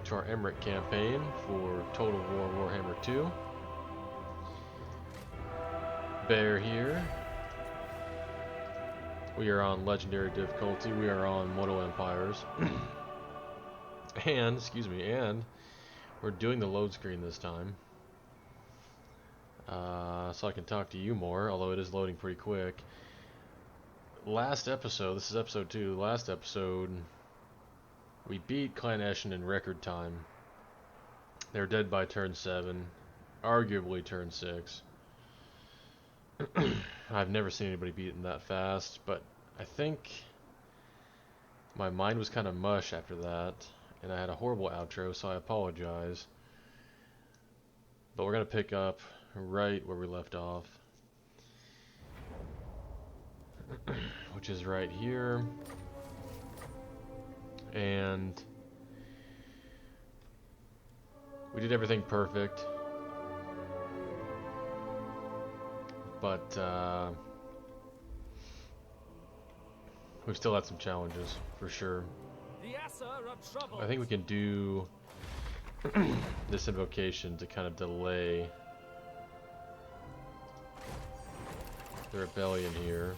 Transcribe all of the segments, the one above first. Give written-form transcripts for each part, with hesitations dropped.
to our Imrik campaign for Total War Warhammer 2. Bear here. We are on Legendary difficulty. We are on Mortal Empires. and we're doing the load screen this time. So I can talk to you more, although it is loading pretty quick. Last episode, this is episode 2, last episode, we beat Clan Eshin in record time. They were dead by turn 7, arguably turn 6. I've never seen anybody beaten that fast, but I think my mind was kind of mush after that, and I had a horrible outro, so I apologize. But we're going to pick up right where we left off, which is right here. And we did everything perfect, but we've still had some challenges for sure. I think we can do this invocation to kind of delay the rebellion here.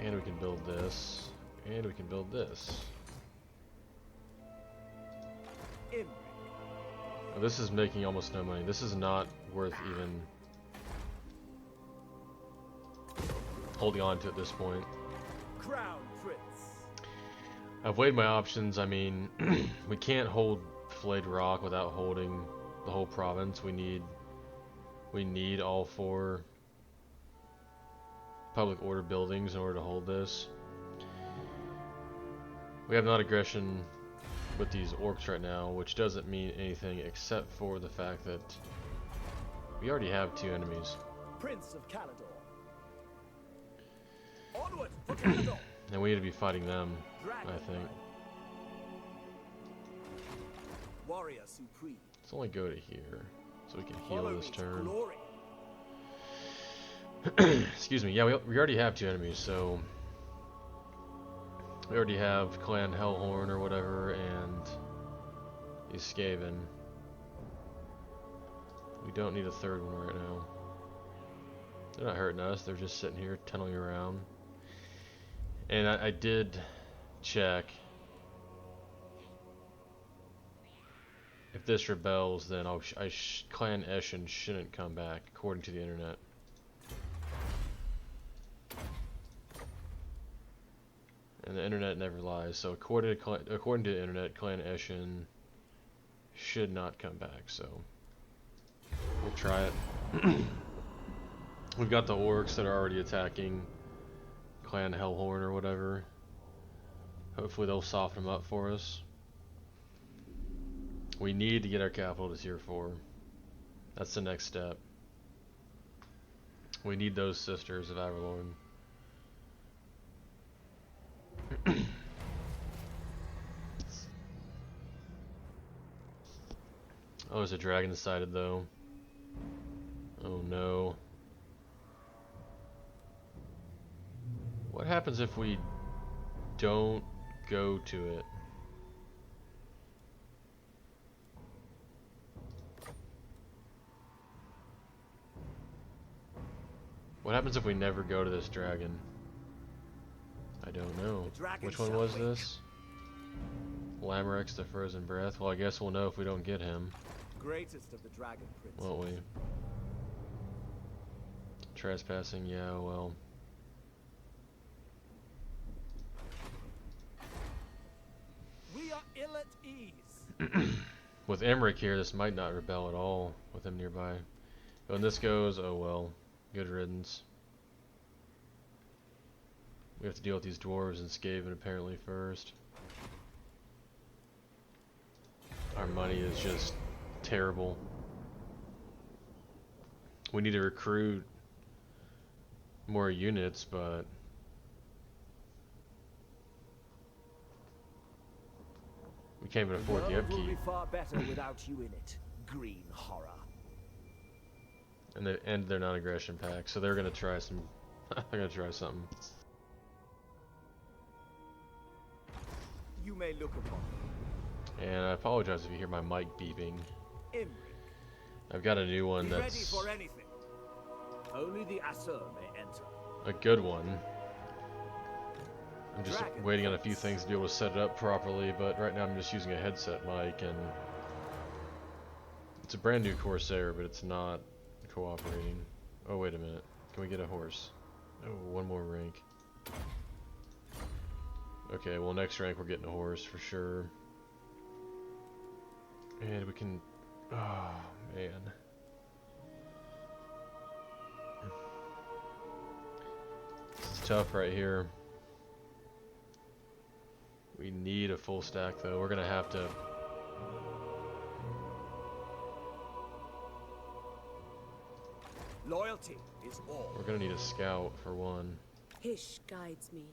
And we can build this, and we can build this. Oh, this is making almost no money. This is not worth even holding on to at this point. Crown Prince. I've weighed my options. I mean, we can't hold Flayed Rock without holding the whole province. We need all 4 public order buildings in order to hold this. We have non-aggression with these orcs right now, which doesn't mean anything except for the fact that we already have 2 enemies. Prince of Caledor. Onward for Caledor. And we need to be fighting them, I think. Warrior supreme. Let's only go to here, so we can heal this turn. Excuse me. Yeah, we already have 2 enemies, so we already have Clan Hellhorn or whatever, and he's Skaven. We don't need a 3rd one right now. They're not hurting us. They're just sitting here tunneling around. And I did check. If this rebels, then Clan Eshin shouldn't come back, according to the internet. And the internet never lies, so according to the internet, Clan Eshin should not come back, so we'll try it. We've got the orcs that are already attacking Clan Hellhorn or whatever. Hopefully they'll soften them up for us. We need to get our capital to tier 4. That's the next step. We need those sisters of Averlorn. Oh, there's a dragon sighted though. Oh no. What happens if we don't go to it? What happens if we never go to this dragon? I don't know. Which one was this? Lamerex the Frozen Breath. Well, I guess we'll know if we don't get him. Greatest of the dragon princes. Won't we? Trespassing, yeah, well. We are ill at ease. With Imrik here, this might not rebel at all with him nearby. When this goes, oh well. Good riddance. We have to deal with these dwarves and Skaven apparently first. Our money is just terrible. We need to recruit more units, but we can't even afford the upkeep. Will be far better without you in it, green horror. And they end their non-aggression pack, so they're gonna try some. They're gonna try something. You may look upon And I apologize if you hear my mic beeping. Imrik. I've got a new one Be ready that's for anything. Only the Asur may enter. a good one. I'm just Dragon waiting on a few Prince. things to be able to set it up properly, but right now I'm just using a headset mic, and it's a brand new Corsair, but it's not cooperating. Oh, wait a minute. Can we get a horse? Oh, one more rank. Okay, well, next rank we're getting a horse for sure. And we can... Oh, man. This is tough right here. We need a full stack, though. We're gonna have to... Loyalty is all. We're gonna need a scout, for one. Hish guides me.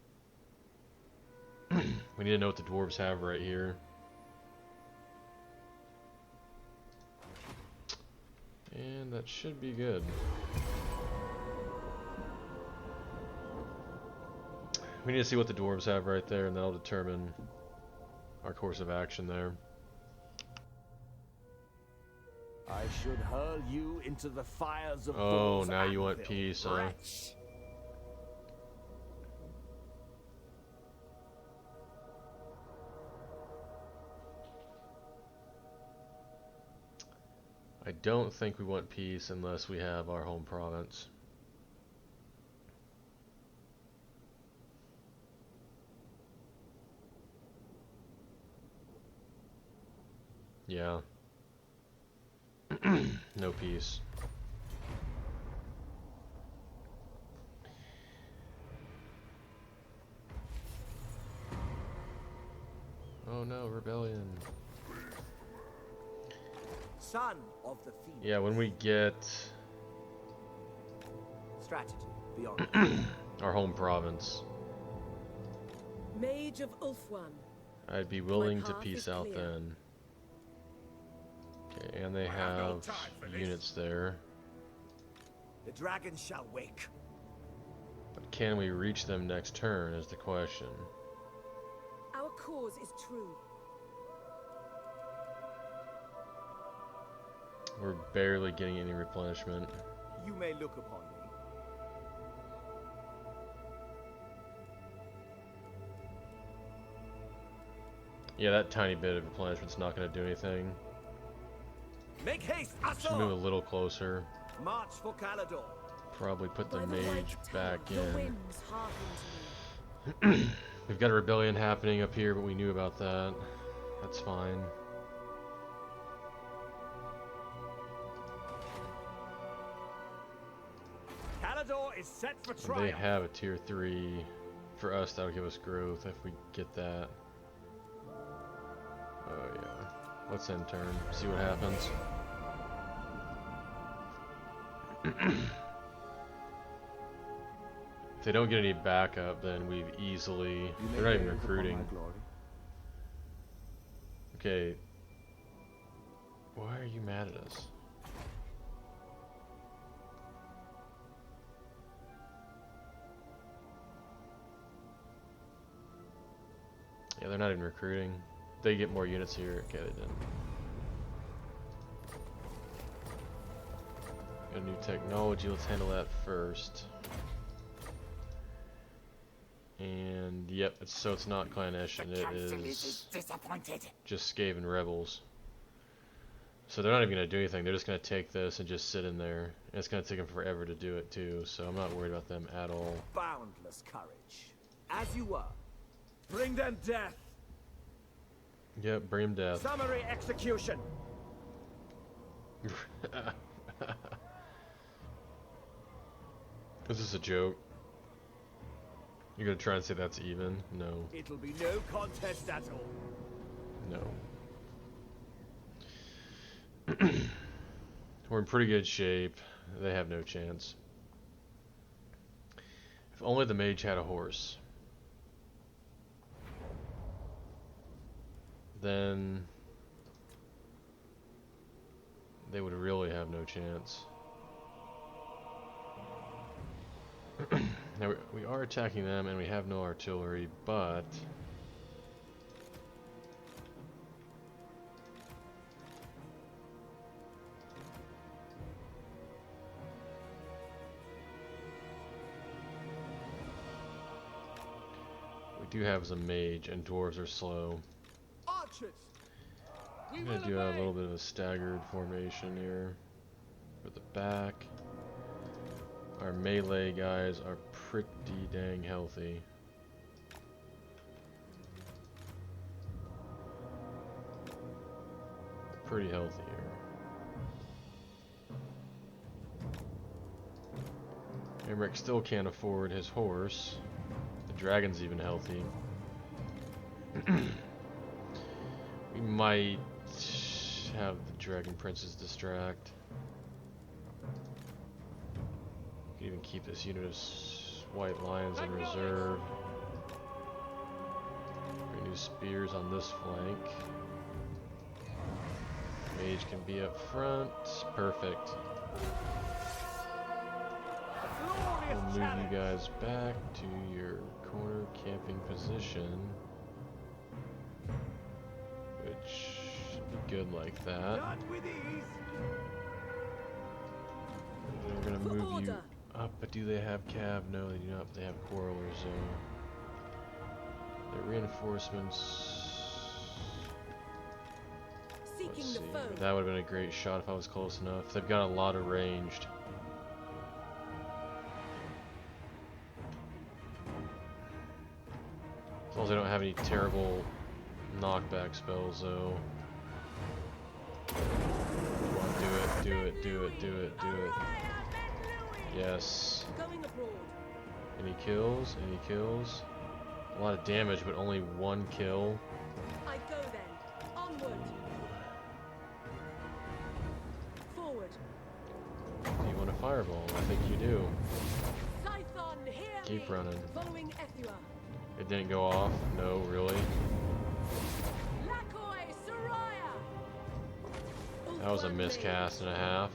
We need to know what the dwarves have right here. And that should be good. We need to see what the dwarves have right there, and that'll determine our course of action there. I should hurl you into the fires of Oh, Thor's now you want anvil, peace, huh? wretch. I don't think we want peace unless we have our home province. Yeah. No peace. Oh no, rebellion. Son of the Phoenix. Yeah, when we get Strategy beyond. our home province, Mage of Ulfwan. I'd be willing to path peace is out clear. then. Okay, and they I have no have time for this. units there. The dragon shall wake. But can we reach them next turn is the question. Our cause is true. We're barely getting any replenishment. You may look upon me. Yeah, that tiny bit of replenishment's not going to do anything. Make haste, Should move a Asur! little closer. March for Calador. Probably put the By mage white back tower, the in. winds hearken to me. We've got a rebellion happening up here, but we knew about that. That's fine. Calador is set for And they triumph. have a tier 3. For us, that'll give us growth if we get that. Oh yeah. Let's end turn. See what happens. If they don't get any backup, then we've easily... You may They're not even gaze upon recruiting. my glory. Okay. Why are you mad at us? Yeah, they're not even recruiting. They get more units here. Okay, they didn't. Got a new technology. Let's handle that first. And yep, so it's not Clan Eshin. It is just Skaven rebels. So they're not even gonna do anything. They're just gonna take this and just sit in there. And it's gonna take them forever to do it too. So I'm not worried about them at all. Boundless courage. As you were. Bring them death. Yep, bring 'em death. Summary execution. Is this a joke? You're gonna try and say that's even? No. It'll be no contest at all. No. We're in pretty good shape. They have no chance. If only the mage had a horse. Then they would really have no chance. Now we are attacking them and we have no artillery, but do have is a mage, and dwarves are slow. Archers! We I'm will gonna do a obey. little bit of a staggered formation here for the back. Our melee guys are pretty dang healthy. Pretty healthy here. Imrik still can't afford his horse. The dragon's even healthy. We might have the dragon princes distract. Could even keep this unit of white lions in reserve. Bring new spears on this flank. Mage can be up front. Perfect. We'll move you guys back to your corner camping position, which should be good like that. Not with ease. They're gonna For move you order. up, but do they have cav? No, they do not. They have quarrelers though. Their reinforcements. Seeking Let's the see. foe. That would have been a great shot if I was close enough. They've got a lot of ranged. As long as they don't have any terrible knockback spells, though. Come on, do it, do it, do it, do it, do it. Yes. Going abroad. Any kills? Any kills? A lot of damage, but only one kill. I go then. Onward. Forward. Do you want a fireball? I think you do. Scython, hear Keep me. running. Following Ethua. It didn't go off? No, really? Lakoi, Soraya. That was a miscast and a half.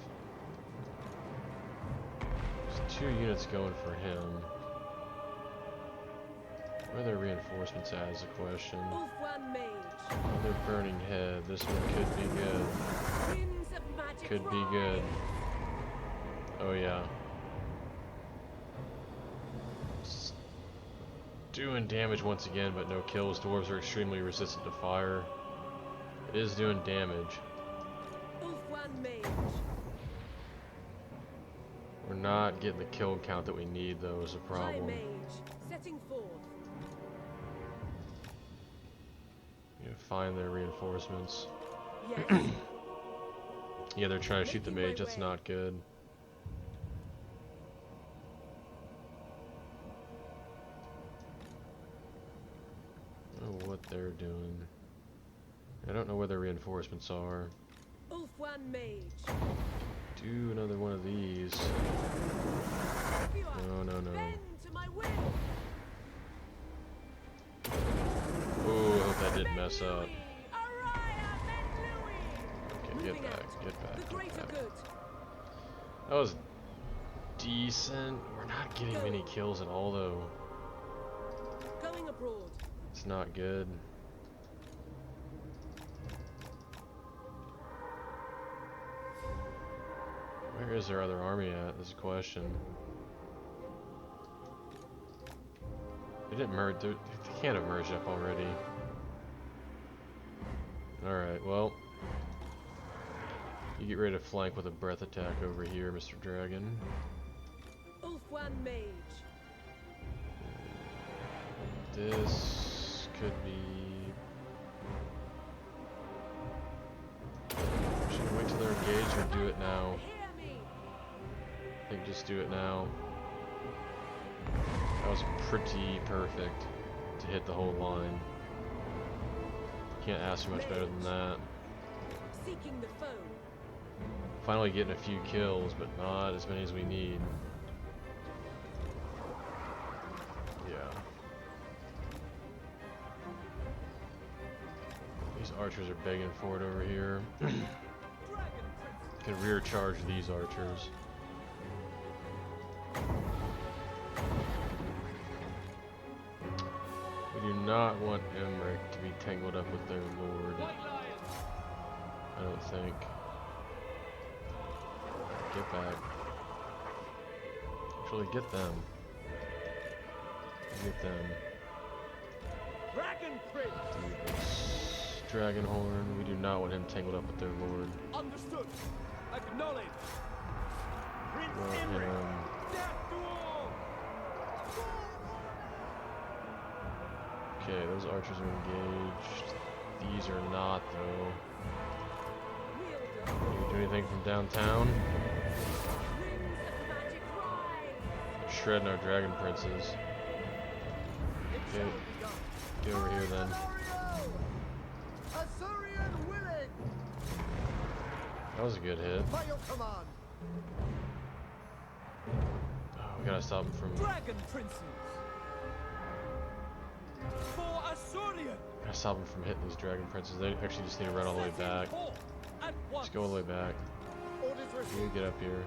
There's 2 units going for him. Where are their reinforcements at is the question. Ulfwan Mage. Another burning head. This one could be good. Winds of magic Could be rise. good. Oh yeah. Doing damage once again, but no kills. Dwarves are extremely resistant to fire. It is doing damage. Ulfwan Mage. We're not getting the kill count that we need, though, is a High problem. Mage. Setting forth. You know, find their reinforcements. Yes. Yeah, they're trying to shoot the Making my mage. That's way. not good. I don't know what they're doing. I don't know where their reinforcements are. Ulfwan Mage. Do another one of these. Ethua. No, no, no. Bend to my will. Ooh, I hope that didn't mess up. Araya Benlui. Okay, Moving get back, out. get back, The get greater back. good. That was decent. We're not getting many kills at all, though. Going abroad. It's not good. Where is their other army at? Is a question. They didn't merge. They can't have merged up already. Alright, well. You get ready to flank with a breath attack over here, Mr. Dragon. Ulfwan Mage. This could be... Should we wait till they're engaged or do it now? Hear me. I think just do it now. That was pretty perfect to hit the whole line. Can't ask for much better than that. Seeking the foe. Finally getting a few kills, but not as many as we need. Yeah. These archers are begging for it over here. Dragon Prince. Can rear charge these archers. We do not want Imrik to be tangled up with their lord. White Lions. I don't think. Get back. Actually, get them. Get them. Dragon Horn. We do not want him tangled up with their lord. Understood. Acknowledged. Prince Well, Imrik. Death to all. Okay, those archers are engaged. These are not, though. Can you do anything from downtown? Shredding our dragon princes. Okay, get over here then. That was a good hit. By your command. Oh, we gotta stop him from. Dragon princes. For Assyrian. Gotta stop him from hitting these dragon princes. They actually just need to run all the way back. Just go all the way back. You get up here.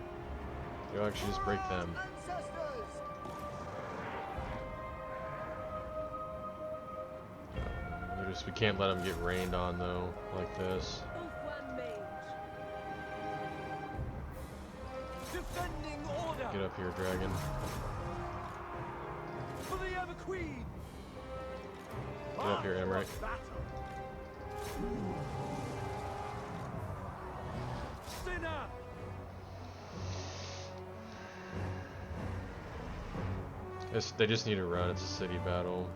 You'll actually just break them. We can't let them get rained on though, like this. Defending order. Get up here, dragon. For the ever queen. Get up here, Imrik. Sinner. They just need to run. It's a city battle.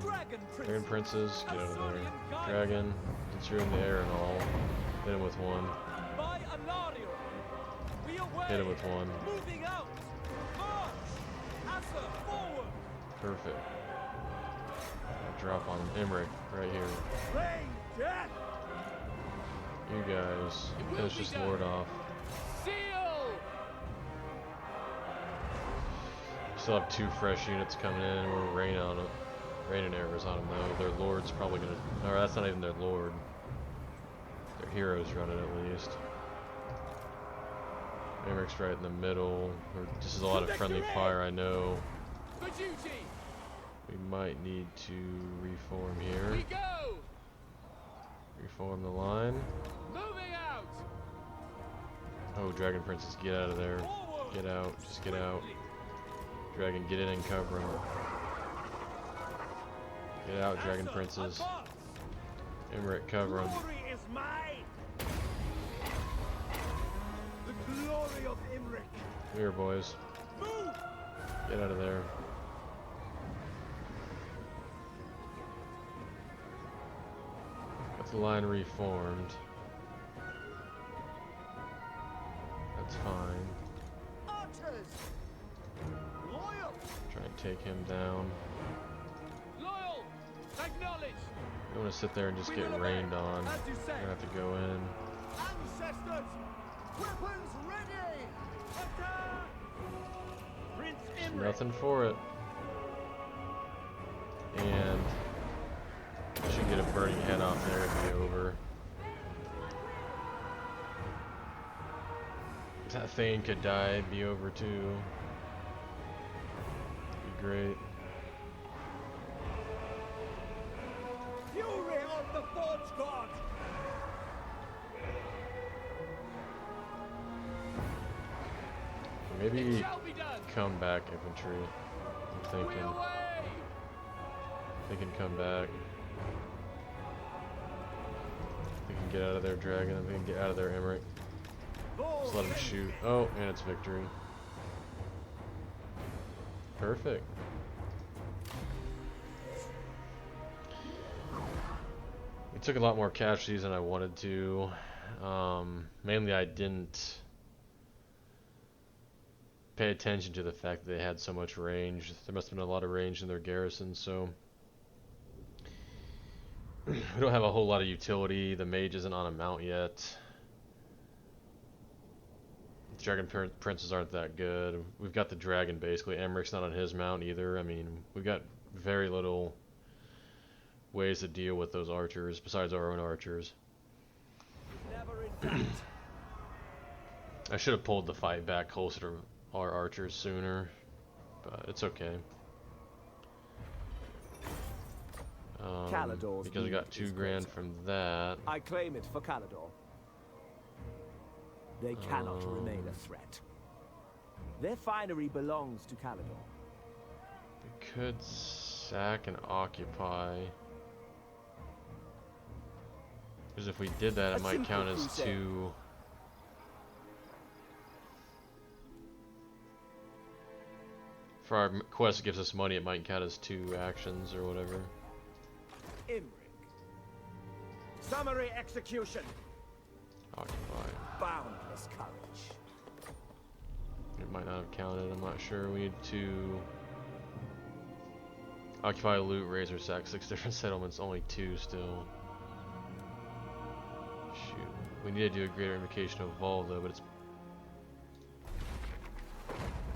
Dragon princes, get out of there. Dragon, since you're in the air and all, hit him with one. Hit him with one. Perfect. Drop on him. Imrik, right here. You guys, let's just ward off. Still have 2 fresh units coming in, and we're raining arrows on them though. Their lord's probably gonna. Or that's not even their lord. Their hero's running at least. Imrik's right in the middle. This is a lot of friendly fire, I know. We might need to reform here. Reform the line. Oh, dragon princes, get out of there. Get out. Just get out. Dragon, get in and cover him. Get out, dragon princes. Imrik, cover him. The glory of Imrik. Here, boys. Get out of there. Got the line reformed. That's fine. Archers. Loyal. Try and take him down. Loyal. Acknowledge. You don't want to sit there and just get rained on. You're gonna have to go in. Ancestors. Weapons ready. Attack. Prince There's Imrik. nothing for it. And I should get a burning head off there and be over. If that Thane could die, it'd be over too. Be great. Fury of the Forge God. Maybe come back infantry. I'm thinking. They can come back. They can get out of their dragon. They can get out of their Imrik. Just let them shoot. Oh, and it's victory. Perfect. We took a lot more casualties than I wanted to. Mainly I didn't pay attention to the fact that they had so much range. There must have been a lot of range in their garrison, so we don't have a whole lot of utility. The mage isn't on a mount yet. The dragon princes aren't that good. We've got the dragon basically. Imrik's not on his mount either. I mean, we've got very little ways to deal with those archers besides our own archers. I should have pulled the fight back closer to our archers sooner, but it's okay. Because we got 2 grand from that. I claim it for Calador. They cannot remain a threat. Their finery belongs to Calador. We could sack and occupy. Because if we did that, it A might simple count as crusade. 2. For our quest that gives us money, it might count as 2 actions or whatever. Imrik. Summary execution. Occupy. Boundless courage. It might not have counted, I'm not sure. We need to occupy, loot, razor sack, 6 different settlements, only 2 still. Shoot. We need to do a greater invocation of evolve though, but it's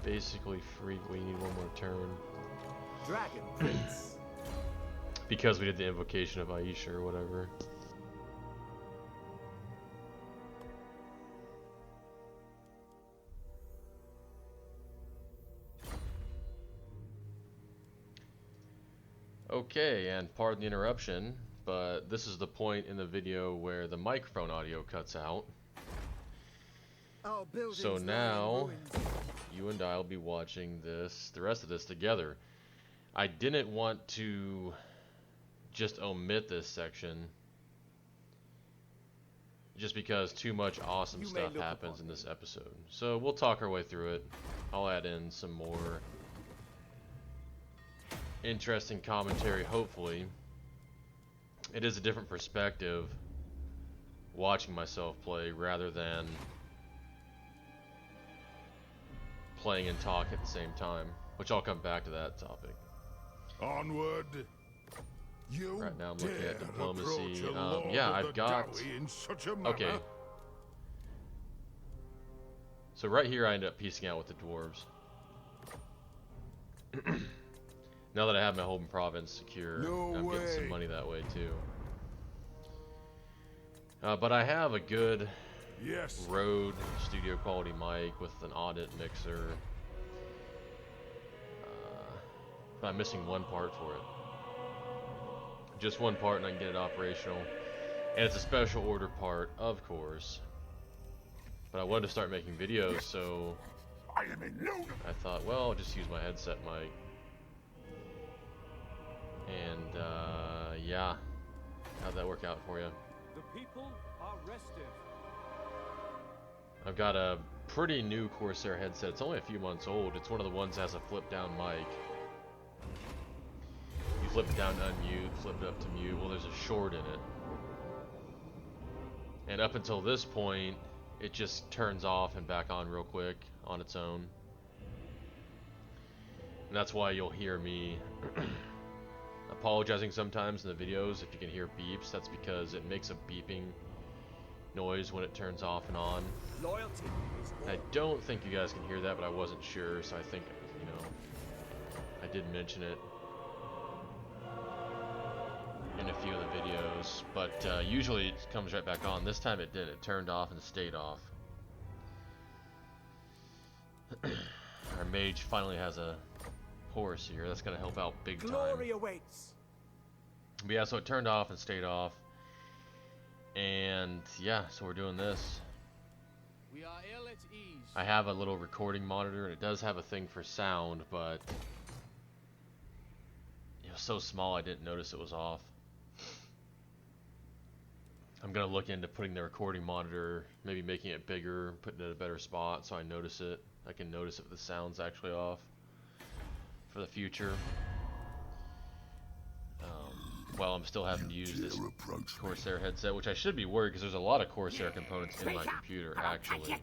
basically free. We need one more turn. Dragon Prince. Because we did the invocation of Aisha or whatever. Okay, and pardon the interruption, but this is the point in the video where the microphone audio cuts out. Our buildings So lie in now, ruins. you and I will be watching this, the rest of this together. I didn't want to just omit this section, just because too much awesome You may stuff look happens upon in this episode. So we'll talk our way through it. I'll add in some more interesting commentary, hopefully. It is a different perspective watching myself play rather than playing and talk at the same time, which I'll come back to that topic. Onward. You Right now I'm looking dare at diplomacy. approach a lord Yeah, of I've the got... galley in such a manner? Okay. So right here I ended up piecing out with the dwarves. Now that I have my home province secure, No I'm getting some way. money that way too. But I have a good Yes. Rode studio quality mic with an audit mixer. But I'm missing one part for it. Just one part and I can get it operational. And it's a special order part, of course. But I wanted to start making videos, so I am in no. I thought, well, I'll just use my headset mic. And, yeah. How'd that work out for you? The people are restive. I've got a pretty new Corsair headset. It's only a few months old. It's one of the ones that has a flip-down mic. You flip it down to unmute, flip it up to mute. Well, there's a short in it. And up until this point, it just turns off and back on real quick on its own. And that's why you'll hear me apologizing sometimes in the videos if you can hear beeps. That's because it makes a beeping noise when it turns off and on. Loyalty is all. I don't think you guys can hear that, but I wasn't sure, so I think, you know, I did mention it in a few of the videos, but usually it comes right back on. This time it didn't. It turned off and stayed off. Our mage finally has a horse here. That's going to help out big time. Glory awaits. But yeah, so it turned off and stayed off. And yeah, so we're doing this. We are ill at ease. I have a little recording monitor, and it does have a thing for sound, but it was so small I didn't notice it was off. I'm gonna look into putting the recording monitor, maybe making it bigger, putting it in a better spot so I notice it. I can notice if the sound's actually off for the future. While I'm still having to use this Corsair headset, which I should be worried because there's a lot of Corsair components in my computer actually.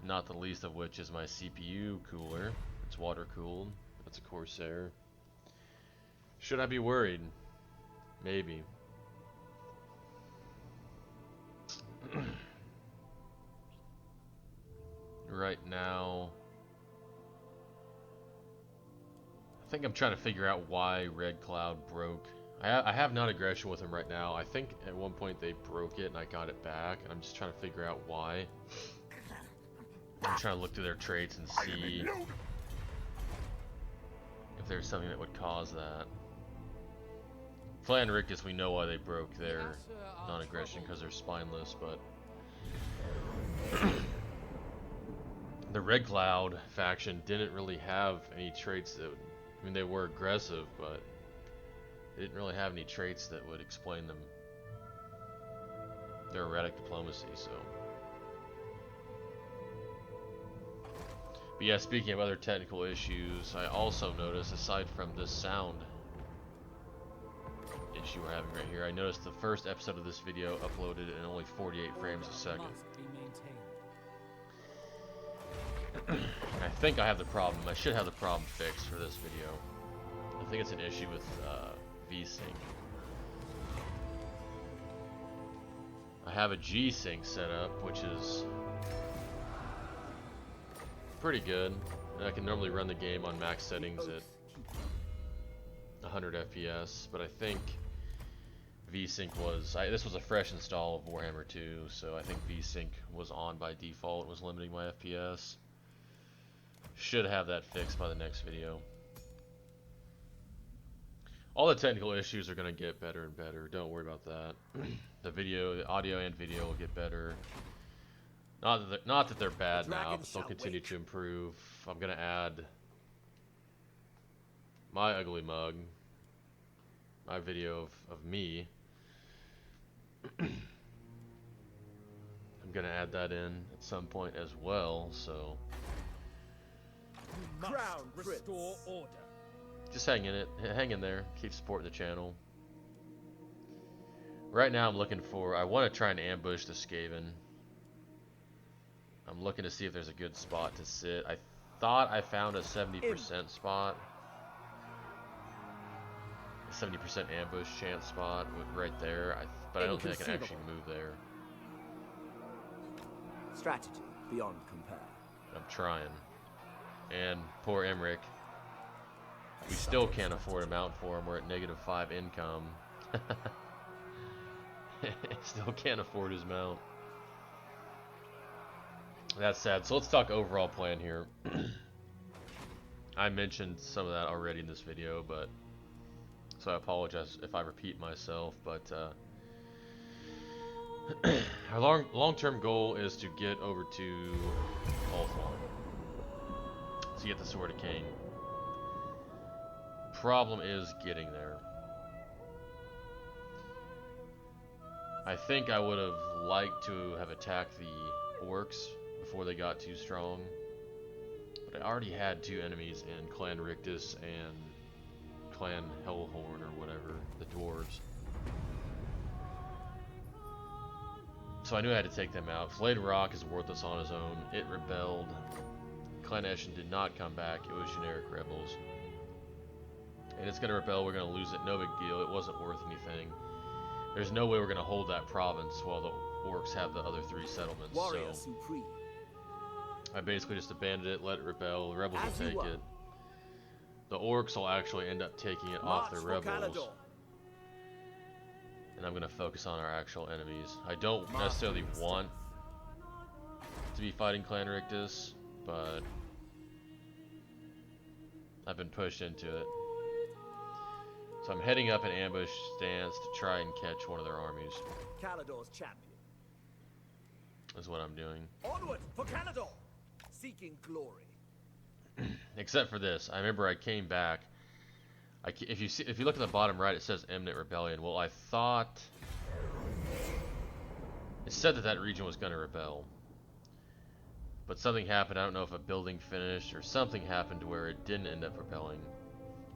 Not the least of which is my CPU cooler. It's water cooled. That's a Corsair. Should I be worried? Maybe. Right now, I think I'm trying to figure out why Red Cloud broke. I have non-aggression with him right now. I think at one point they broke it and I got it back, and I'm just trying to figure out why. I'm trying to look through their traits and see if there's something that would cause that. Flan Rictus, we know why they broke their non-aggression, because they're spineless, but the Red Cloud faction didn't really have any traits that, I mean, they were aggressive, but They didn't really have any traits that would explain them. Their erratic diplomacy, so. But yeah, speaking of other technical issues, I also noticed, aside from this sound issue we're having right here, I noticed the first episode of this video uploaded in only 48 frames a second. I think I have the problem. I should have the problem fixed for this video. I think it's an issue with VSync. I have a G-Sync set up, which is pretty good. And I can normally run the game on max settings at 100 FPS, but I think VSync was... this was a fresh install of Warhammer 2, so I think VSync was on by default and was limiting my FPS. Should have that fixed by the next video. All the technical issues are going to get better and better. Don't worry about that. The audio and video will get better. Not that they're bad now, but they'll continue to improve. I'm going to add my ugly mug, my video of me. I'm going to add that in at some point as well, so... Crown restore order. Just hang in there, keep supporting the channel. Right now I'm looking for, I want to try and ambush the Skaven. I'm looking to see if there's a good spot to sit. I thought I found a 70% spot. A 70% ambush chance spot right there, but I don't think I can actually move there. Strategy beyond compare. I'm trying. And poor Imrik. We still can't afford a mount for him. We're at -5 income. Still can't afford his mount. That's sad. So let's talk overall plan here. I mentioned some of that already in this video, but so I apologize if I repeat myself. But our long-term goal is to get over to Ulthuan. To get the Sword of Cain. Problem is getting there. I think I would have liked to have attacked the orcs before they got too strong, but I already had 2 enemies in Clan Rictus and Clan Hellhorn or whatever, the dwarves. So I knew I had to take them out. Flayed Rock is worthless on his own. It rebelled. Clan Eshin did not come back. It was generic rebels. And it's going to rebel. We're going to lose it. No big deal. It wasn't worth anything. There's no way we're going to hold that province while the orcs have the other 3 settlements. Warrior so supreme. I basically just abandoned it, let it rebel. The rebels will take it. The orcs will actually end up taking it off the rebels. And I'm going to focus on our actual enemies. I don't necessarily want to be fighting Clan Rictus, but I've been pushed into it. So I'm heading up an ambush stance to try and catch one of their armies. Calador's champion. Is what I'm doing. Onward for Calador, seeking glory. Except for this, I remember I came back. If you look at the bottom right, it says imminent rebellion. Well, I thought it said that region was going to rebel, but something happened. I don't know if a building finished or something happened to where it didn't end up rebelling.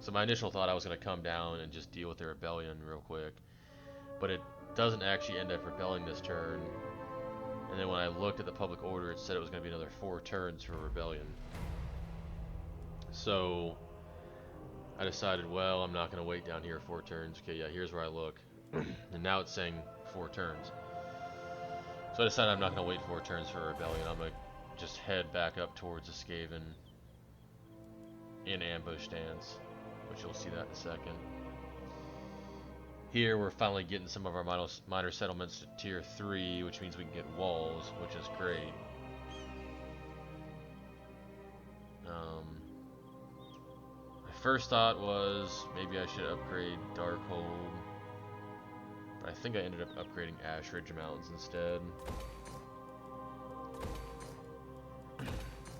So my initial thought I was going to come down and just deal with the rebellion real quick, but it doesn't actually end up rebelling this turn. And then when I looked at the public order, it said it was going to be another 4 turns for rebellion. So I decided, well, I'm not going to wait down here 4 turns. Okay, yeah, here's where I look. And now it's saying 4 turns. So I decided I'm not going to wait 4 turns for rebellion. I'm going to just head back up towards the Skaven in ambush stance, which you'll see that in a second. Here we're finally getting some of our minor settlements to tier 3, which means we can get walls, which is great. My first thought was maybe I should upgrade Darkhold, but I think I ended up upgrading Ash Ridge Mountains instead.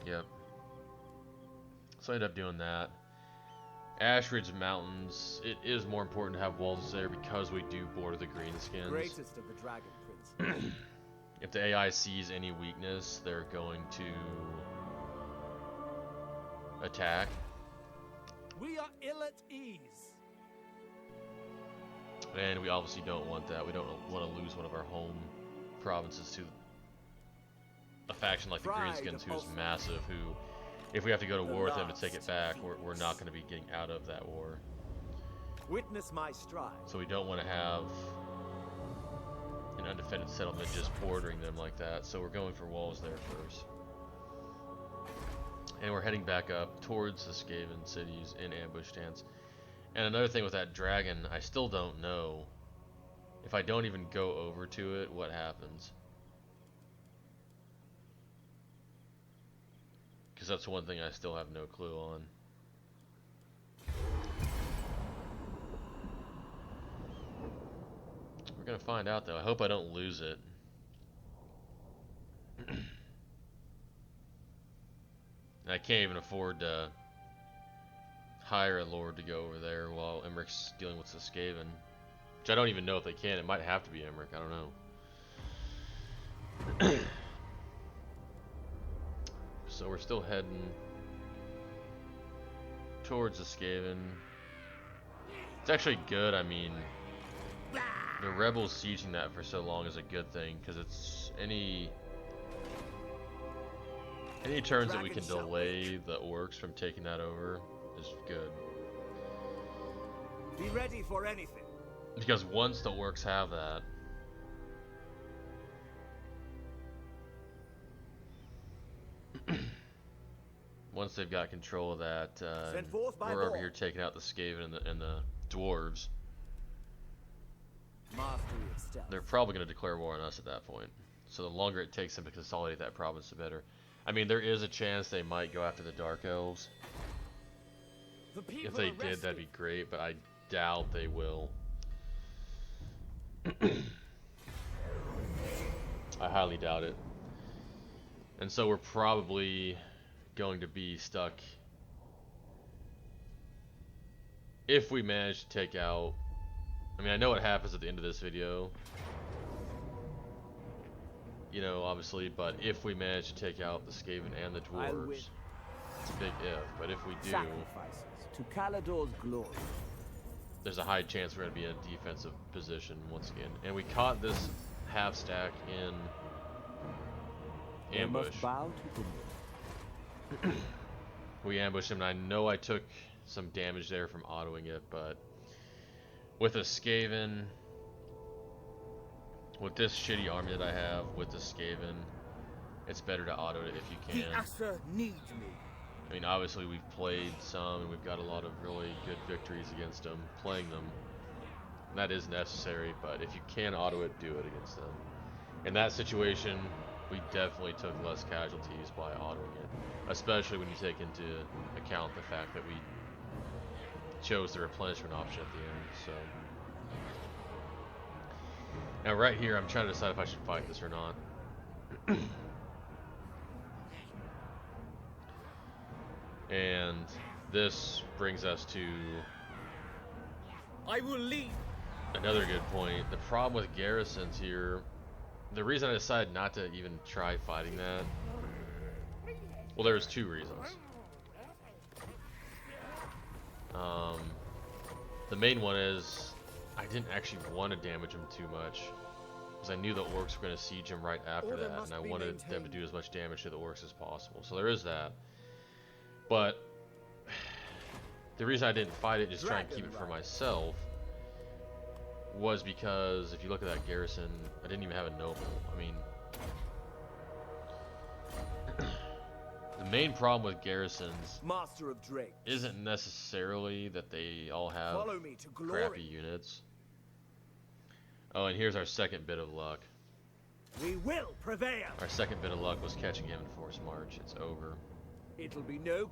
Yep. So I ended up doing that. Ashridge Mountains, it is more important to have walls there because we do border the greenskins. Greatest of the dragon princes. If the AI sees any weakness, they're going to attack. We are ill at ease. And we obviously don't want that. We don't want to lose one of our home provinces to a faction like the Pride Greenskins, of who's Ulster. massive, who, if we have to go to The war with them to take it last back, we're not going to be getting out of that war. Witness my stride. So we don't want to have an undefended settlement just bordering them like that. So we're going for walls there first. And we're heading back up towards the Skaven cities in ambush stance. And another thing with that dragon, I still don't know if I don't even go over to it, what happens. Because that's one thing I still have no clue on. We're gonna find out though. I hope I don't lose it. I can't even afford to hire a lord to go over there while Imrik's dealing with the Skaven. Which I don't even know if they can. It might have to be Imrik. I don't know. So we're still heading towards the Skaven. It's actually good. I mean, the rebels sieging that for so long is a good thing, because it's any turns that we can delay the orcs from taking that over is good. Be ready for anything. Because once the orcs have that, once they've got control of that, Sent forth by we're over law. here taking out the Skaven and the dwarves. Mastery of stealth. They're probably going to declare war on us at that point. So the longer it takes them to consolidate that province, the better. I mean, there is a chance they might go after the Dark Elves. The people If they are did, that'd be resting. great, but I doubt they will. I highly doubt it. And so we're probably going to be stuck, if we manage to take out, I mean, I know what happens at the end of this video, you know, obviously, but if we manage to take out the Skaven and the I'll dwarves, win. it's a big if, but if we do, Sacrifices to Calador's glory. there's a high chance we're going to be in a defensive position once again. And we caught this half stack in They ambush. must bow to the We ambushed him, and I know I took some damage there from autoing it, but with a Skaven, with this shitty army that I have, with the Skaven, it's better to auto it if you The can. Asher needs me. I mean, obviously we've played some, and we've got a lot of really good victories against them, playing them. And that is necessary, but if you can auto it, do it against them. In that situation, we definitely took less casualties by autoing it, especially when you take into account the fact that we chose the replenishment option at the end. So now right here, I'm trying to decide if I should fight this or not. And this brings us to I will lead. another good point. The problem with garrisons here, the reason I decided not to even try fighting that, well, there's two reasons. The main one is I didn't actually want to damage him too much, because I knew the orcs were going to siege him right after Order that, must and I be wanted them to maintained. do as much damage to the orcs as possible. So there is that. But the reason I didn't fight it, just try and keep it for myself, was because if you look at that garrison, I didn't even have a noble. I mean, the main problem with garrisons Master of Drake. isn't necessarily that they all have Follow me to crappy glory. units. Oh, and here's our second bit of luck. We will prevail. Our second bit of luck was catching him in forced march. It's over. It'll be no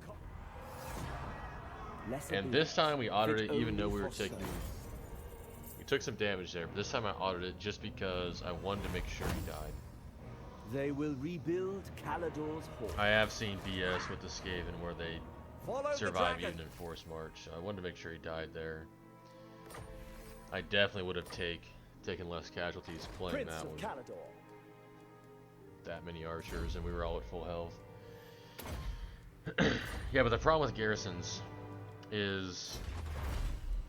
Lesser And be this time we autoed fit it even though only we were for taking... service. We took some damage there, but this time I autoed it just because I wanted to make sure he died. They will rebuild Calador's horde. I have seen BS with the Skaven where they Follow survive the even dragon. in forced march. So I wanted to make sure he died there. I definitely would have taken less casualties playing Prince that of one. Calador. That many archers, and we were all at full health. Yeah, but the problem with garrisons is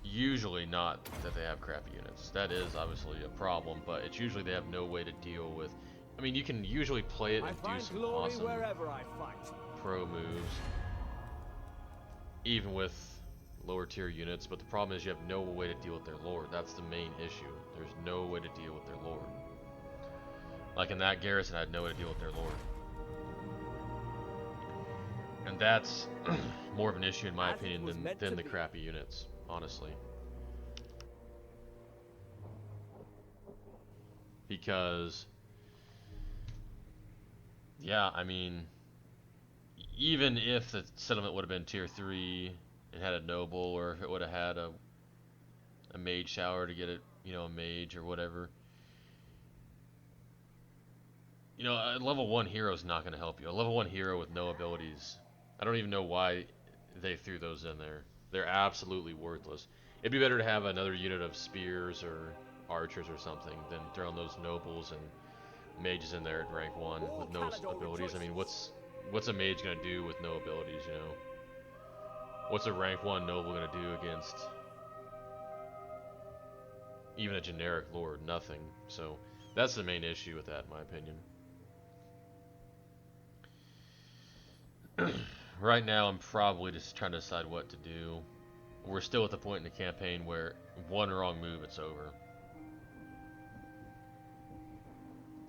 usually not that they have crappy units. That is obviously a problem, but it's usually they have no way to deal with. I mean, you can usually play it I and do find some glory awesome wherever I fight. pro moves, even with lower tier units, but the problem is you have no way to deal with their lord. That's the main issue. There's no way to deal with their lord. Like in that garrison, I had no way to deal with their lord. And that's more of an issue in my As it opinion was meant than to the be. crappy units, honestly. Because, yeah, I mean, even if the settlement would have been tier 3 and had a noble, or if it would have had a mage shower to get it, you know, a mage or whatever, you know, a level 1 hero is not going to help you. A level 1 hero with no abilities, I don't even know why they threw those in there. They're absolutely worthless. It'd be better to have another unit of spears or archers or something than throwing those nobles and mages in there at rank 1 with no abilities. I mean, what's a mage going to do with no abilities, you know? What's a rank 1 noble going to do against even a generic lord? Nothing. So that's the main issue with that, in my opinion. Right now, I'm probably just trying to decide what to do. We're still at the point in the campaign where one wrong move, it's over.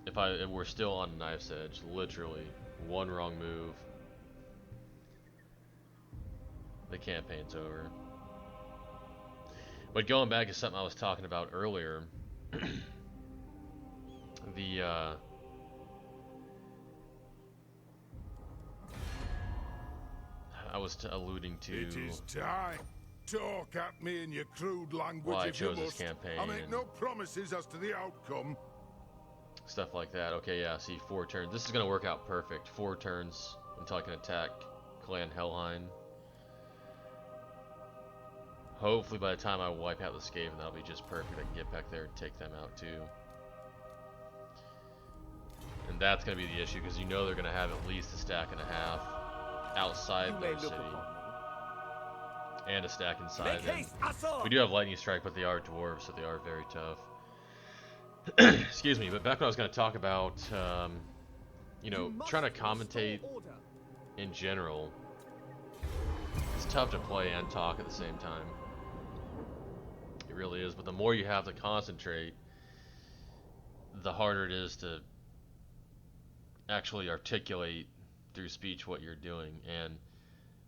If we're still on a knife's edge, literally one wrong move, the campaign's over. But going back to something I was talking about earlier, I was alluding to It is time. Talk at me in your crude language why I if you chose this must. campaign I make and no promises as to the outcome. stuff like that. Okay, yeah, see, 4 turns. This is going to work out perfect. 4 turns until I can attack Clan Helheim. Hopefully by the time I wipe out the Skaven, that'll be just perfect. I can get back there and take them out too. And that's going to be the issue, because you know they're going to have at least a stack and a half outside You may their look city. upon me. And a stack inside Make them. haste, Asor! We do have Lightning Strike, but they are dwarves, so they are very tough. Excuse me, but back when I was going to talk about, you know, trying to commentate in general, it's tough to play and talk at the same time. It really is, but the more you have to concentrate, the harder it is to actually articulate through speech what you're doing. And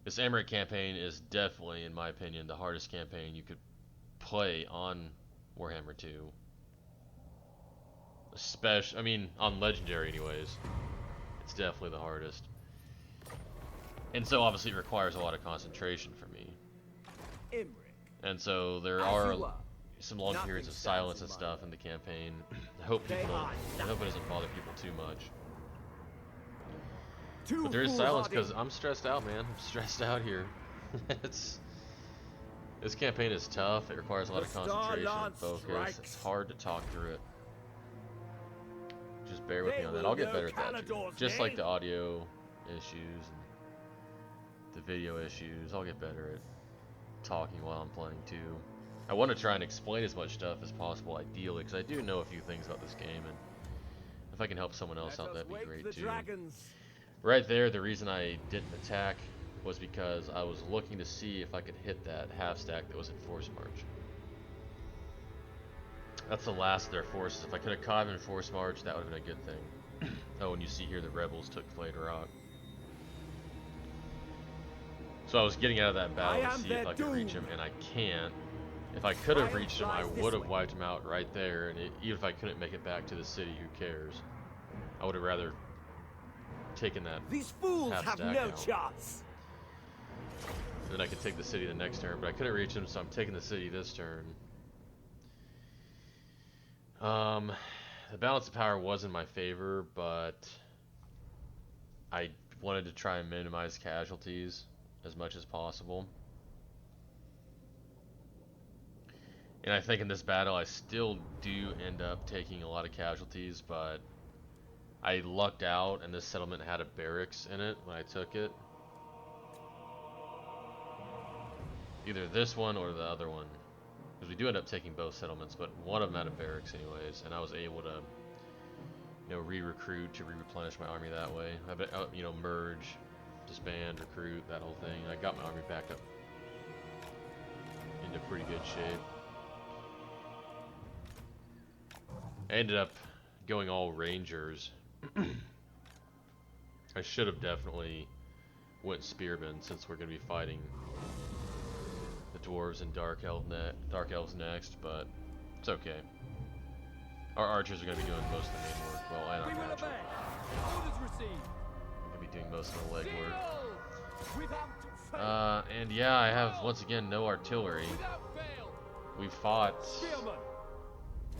this Imrik campaign is definitely, in my opinion, the hardest campaign you could play on Warhammer 2. Especially, I mean, on Legendary anyways. It's definitely the hardest. And so obviously it requires a lot of concentration for me. Imrik. And so there As are you are. some long Nothing periods of stands silence in and my stuff way. in the campaign. I hope They people are don't, I hope it doesn't bother people too much. Two But there is silence foolhardy- because I'm stressed out, man. I'm stressed out here. This campaign is tough. It requires a lot The of concentration and Star-Lance focus. strikes. It's hard to talk through it. Just bear with They me on that. will I'll get know better at that too. Calador's Just like name. the audio issues and the video issues, I'll get better at talking while I'm playing too. I want to try and explain as much stuff as possible, ideally, because I do know a few things about this game, and if I can help someone else Let out, us that'd be wake great the too. dragons. Right there, the reason I didn't attack was because I was looking to see if I could hit that half stack that was in Force March. That's the last of their forces. If I could have caught him in Force March, that would have been a good thing. Oh, and you see here the rebels took Flayed Rock. So I was getting out of that battle I to am see if their I could reach doom. him, and I can't. If I could have Triumph reached him, I lies this would have way. wiped him out right there, and even if I couldn't make it back to the city, who cares? I would have rather taken that. These fools Half have stack no out. chance. Then I could take the city the next turn, but I couldn't reach him, so I'm taking the city this turn. The balance of power was in my favor, but I wanted to try and minimize casualties as much as possible. And I think in this battle I still do end up taking a lot of casualties, but I lucked out and this settlement had a barracks in it when I took it. Either this one or the other one. Because we do end up taking both settlements, but one of them had a barracks anyways, and I was able to, you know, re-recruit to re-replenish my army that way. You know, merge, disband, recruit, that whole thing. I got my army back up into pretty good shape. I ended up going all rangers. I should have definitely went spearmen since we're going to be fighting the dwarves and dark elves next, but it's okay. Our archers are going to be doing most of the main work. Well, and our We will magic. obey. Orders received. We're going to be doing most of the legwork. Deal without fail. And yeah, I have once again no artillery. Without fail. We've fought Spearman.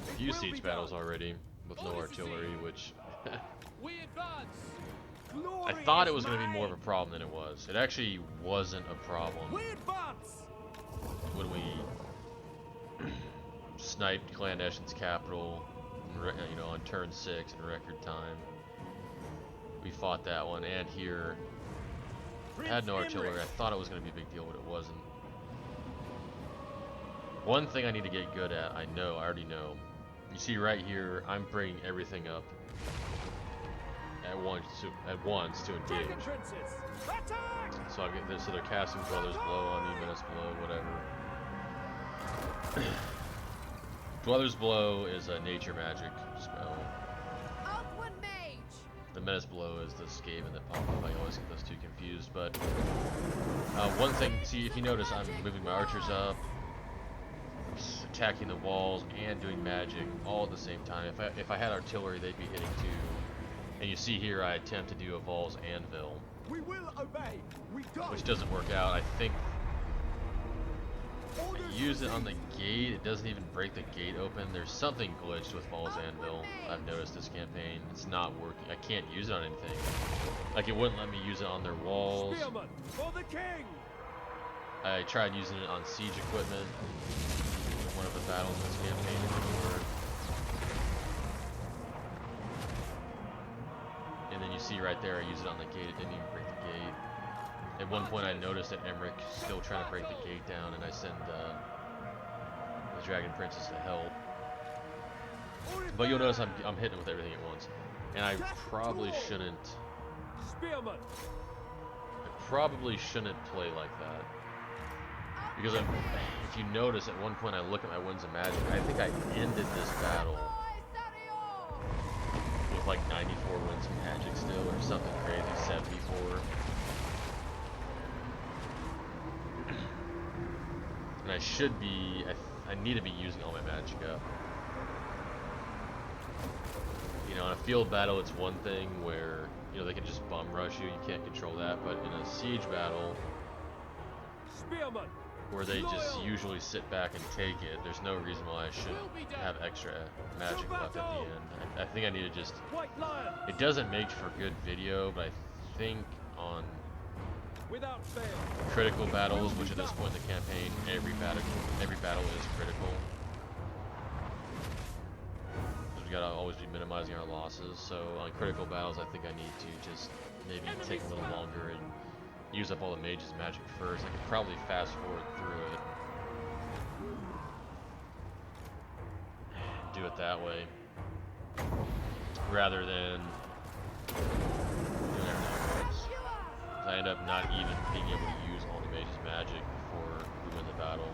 a few siege battles already with no artillery, which We advance. I Glory thought is it was going to be more of a mine. problem than it was. It actually wasn't a problem We advance. when we sniped Clan Eshen's capital, you know, on turn 6 in record time. We fought that one, and here had no artillery. Imrik. I thought it was going to be a big deal, but it wasn't. One thing I need to get good at, I already know. You see right here, I'm bringing everything up at once to engage. Dragon princes. Attack. So I get this. So they're casting Dweller's Blow on me, Menace Blow, whatever. Dweller's Blow is a nature magic spell. Outward mage! The Menace Blow is the Skaven that pop up. I always get those two confused. But one thing, see, if you notice, I'm moving my archers up, attacking the walls, and doing magic all at the same time. If I had artillery, they'd be hitting too. And you see here, I attempt to do a Vol's Anvil, We will obey. We go. which doesn't work out. I think Orders I use it on the received. gate. It doesn't even break the gate open. There's something glitched with Vol's Anvil. I've noticed this campaign. It's not working. I can't use it on anything. Like, it wouldn't let me use it on their walls. Spearman for the king. I tried using it on siege equipment in one of the battles in this campaign. It didn't work. And then you see right there, I use it on the gate. It didn't even break the gate. At one point, I noticed that Imrik still trying to break the gate down, and I send the Dragon Princess to help. But you'll notice I'm hitting with everything at once, and I probably shouldn't. Spearman. I probably shouldn't play like that. Because if you notice, at one point I look at my Winds of Magic, I think I ended this battle with like 94 Winds of Magic still, or something crazy, 74. And I should be, I need to be using all my magic up. You know, in a field battle, it's one thing where, you know, they can just bum rush you, you can't control that, but in a siege battle, Spearman. where they just usually sit back and take it, there's no reason why I should have extra magic left at the end. I think I need to just, White lion. it doesn't make for good video, but I think on Without fail. critical battles, which at this point in the campaign, every battle is critical. Because we gotta always be minimizing our losses, so on critical battles I think I need to just maybe take a little longer and use up all the mage's magic first. I could probably fast forward through it. And do it that way. Rather than doing everything at once. I end up not even being able to use all the mage's magic before we win the battle.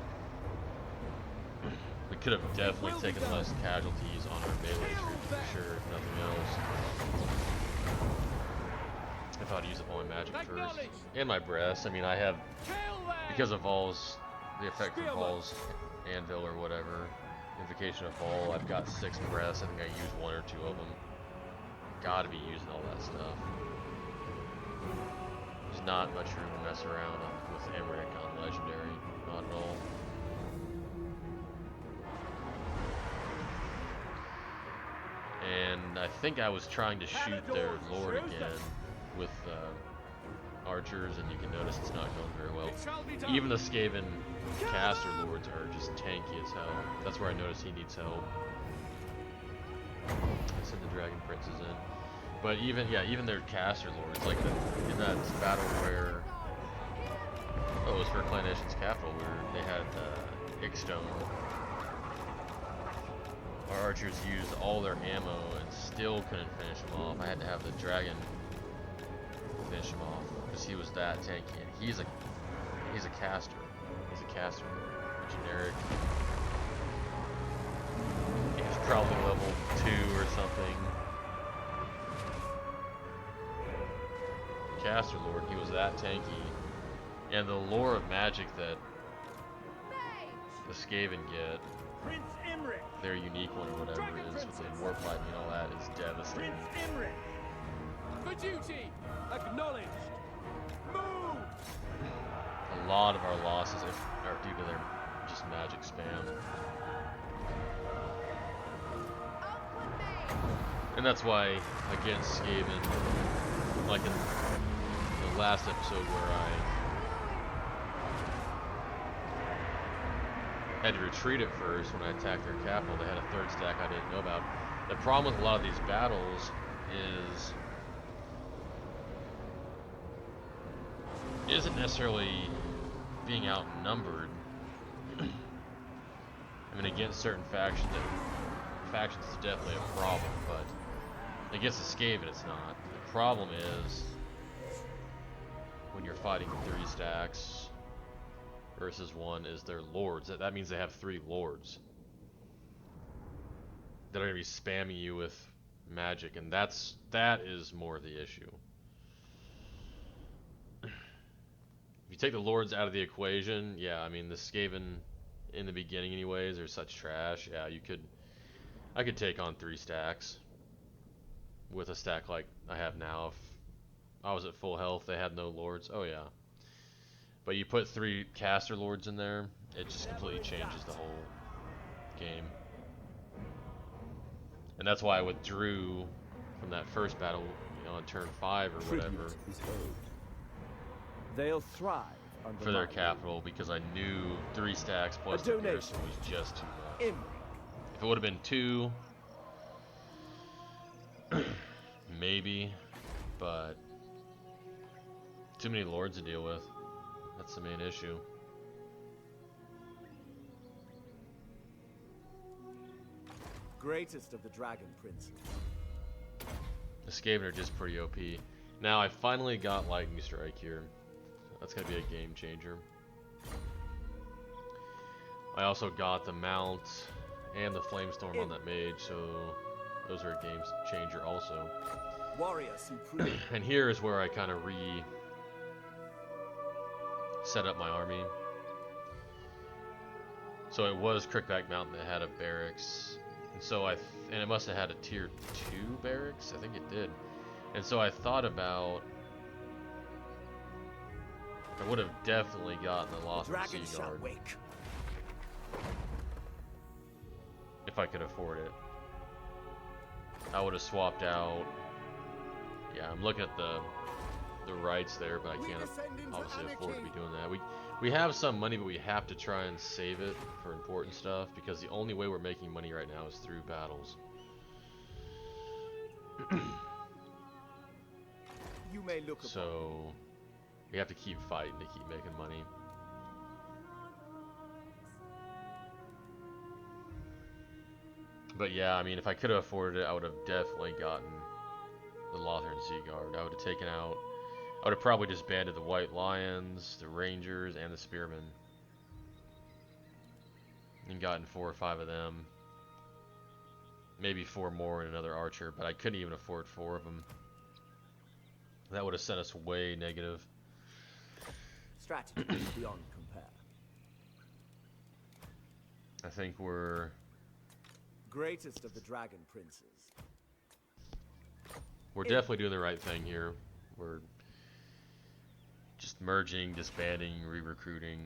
We could have definitely taken less casualties on our melee troops for sure, if nothing else. If I'd use up all my magic first. And my breasts. I mean, I have, because of Vol's, the effect of Vol's Anvil or whatever, Invocation of Vol, I've got 6 breasts. I think I used 1 or 2 of them. Gotta be using all that stuff. There's not much room to mess around with Imrik on Legendary. Not at all. And I think I was trying to shoot their lord again with archers, and you can notice it's not going very well. It shall be done. Even the Skaven caster lords are just tanky as hell. That's where I notice he needs help. I send the dragon princes in, but even their caster lords, like in that battle where it was for Clan Eshin's capital, where they had Ickstone. Our archers used all their ammo and still couldn't finish him off. I had to have the dragon finish him off because he was that tanky, and he's a caster. He's a caster, generic. He was probably level 2 or something. Caster Lord, he was that tanky. And the lore of magic that the Skaven get, Prince Imrik. their unique one or whatever it is, with the warp lightning and all that, is devastating. Prince Imrik. For duty. Acknowledged. Move. A lot of our losses are due to their just magic spam. And that's why, against Skaven, like in the last episode where I had to retreat at first when I attacked their capital, they had a third stack I didn't know about. The problem with a lot of these battles isn't necessarily being outnumbered. I mean, against certain factions is definitely a problem, but against the Skaven it's not. The problem is when you're fighting 3 stacks versus 1 is their lords. That means they have 3 lords that are going to be spamming you with magic, and that is more the issue. If you take the lords out of the equation, yeah, I mean the Skaven in the beginning anyways are such trash. Yeah, I could take on 3 stacks with a stack like I have now. If I was at full health, they had no lords. Oh yeah. But you put 3 caster lords in there, it just completely changes the whole game. And that's why I withdrew from that first battle, on turn 5 or whatever, They'll thrive under for their my capital, because I knew 3 stacks plus A the donation. garrison was just too much. Imrik. If it would have been 2, maybe, but too many lords to deal with. That's the main issue. Greatest of the dragon princes. The Skaven are just pretty OP. Now I finally got Lightning Strike here. That's gonna be a game changer. I also got the mount and the Flamestorm on that mage, so those are a game changer also. Warrior supreme. And here is where I kind of set up my army. So it was Crickback Mountain that had a barracks, and so and it must have had a tier 2 barracks. I think it did. And so I thought about, I would have definitely gotten the Lothar Dragon Sea shall Guard wake. if I could afford it. I would have swapped out. Yeah, I'm looking at the rights there, but I can't obviously afford to be doing that. We have some money, but we have to try and save it for important stuff, because the only way we're making money right now is through battles. You may look So we have to keep fighting to keep making money. But yeah, I mean, if I could have afforded it, I would have definitely gotten the Lothar Sea Guard. I would have taken out, I would have probably disbanded the White Lions, the Rangers, and the Spearmen, and gotten 4 or 5 of them. Maybe 4 more and another archer, but I couldn't even afford 4 of them. That would have sent us way negative. strategy beyond compare. I think we're Greatest of the dragon princes. definitely doing the right thing here. We're just merging, disbanding, re-recruiting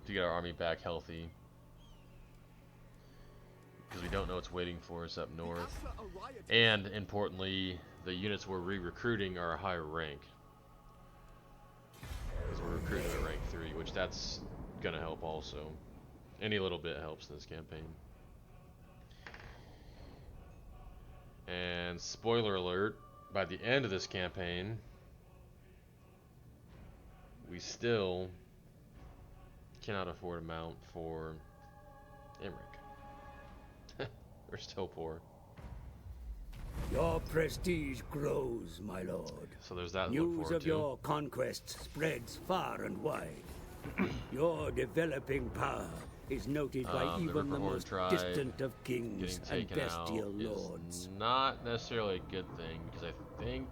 to get our army back healthy, because we don't know what's waiting for us up north. And importantly, the units we're re-recruiting are a higher rank. because we're recruiting at rank 3, which that's gonna help also. Any little bit helps in this campaign. And spoiler alert, by the end of this campaign, we still cannot afford a mount for Imrik. We're still poor. Your prestige grows, my lord. So there's that to look News forward of to. your conquests spreads far and wide. Your developing power is noted by The even Ripper the Horde most tribe distant of kings getting and taken bestial out lords. is not necessarily a good thing, because I think...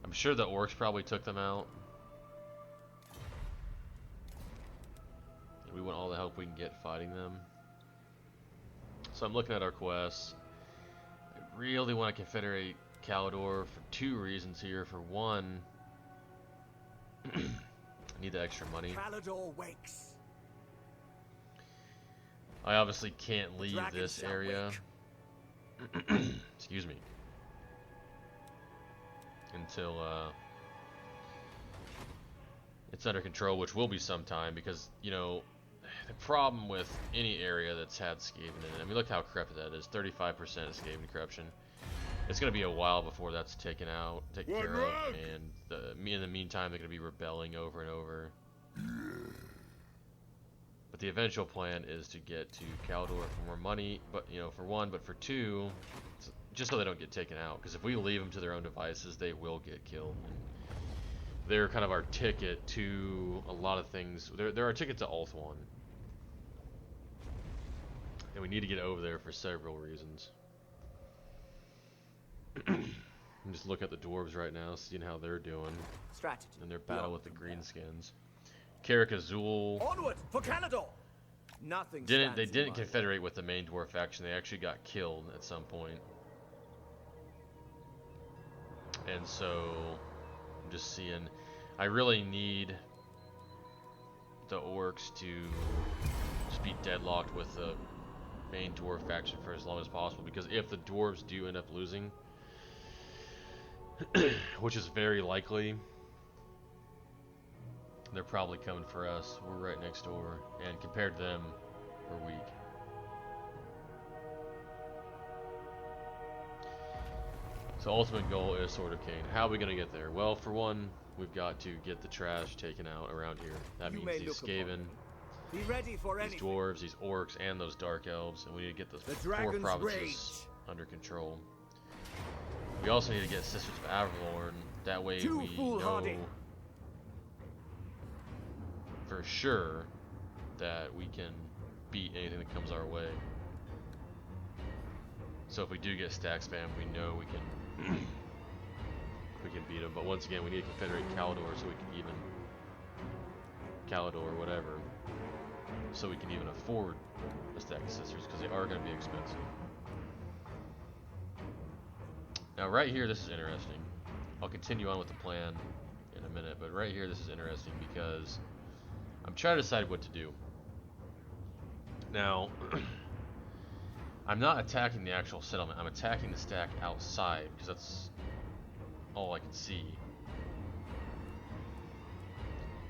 I'm sure the orcs probably took them out. And we want all the help we can get fighting them. So I'm looking at our quests. I really want to confederate Calidor for 2 reasons here. For one, I need the extra money. Calidor wakes. I obviously can't leave Dragon this shall area. Excuse me. Until it's under control, which will be sometime, because, you know, the problem with any area that's had Skaven in it, I mean, look how corrupted that is. 35% Skaven corruption. It's going to be a while before that's taken care of, and in the meantime, they're going to be rebelling over and over. But the eventual plan is to get to Calidor for more money, but, you know, for one, but for two, just so they don't get taken out. Because if we leave them to their own devices, they will get killed. And they're kind of our ticket to a lot of things. They're our ticket to Ulthuan. And we need to get over there for several reasons. I'm just looking at the dwarves right now, seeing how they're doing. Strategy. In their battle with the greenskins. Karak Azul Onward for Calidor. Nothing. they didn't confederate with the main dwarf faction. They actually got killed at some point. And so I'm just seeing, I really need the orcs to just be deadlocked with the main dwarf faction for as long as possible, because if the dwarves do end up losing, which is very likely, they're probably coming for us. We're right next door, and compared to them, we're weak. So ultimate goal is Sword of Cain. How are we going to get there? Well, for one, we've got to get the trash taken out around here. That You means may these look upon Skaven, Be ready for these anything. dwarves, these orcs, and those dark elves, and we need to get those The 4 dragon's provinces rage. under control. We also need to get Sisters of Avalorn. That way Too we foolhardy. know for sure that we can beat anything that comes our way. So if we do get stack spam, we know we can beat them. But once again, we need to confederate Calidor so we can even Calidor or whatever, so we can even afford a stack of sisters, because they are going to be expensive. Now right here, this is interesting. I'll continue on with the plan in a minute, but right here this is interesting because I'm trying to decide what to do. Now, I'm not attacking the actual settlement, I'm attacking the stack outside, because that's all I can see.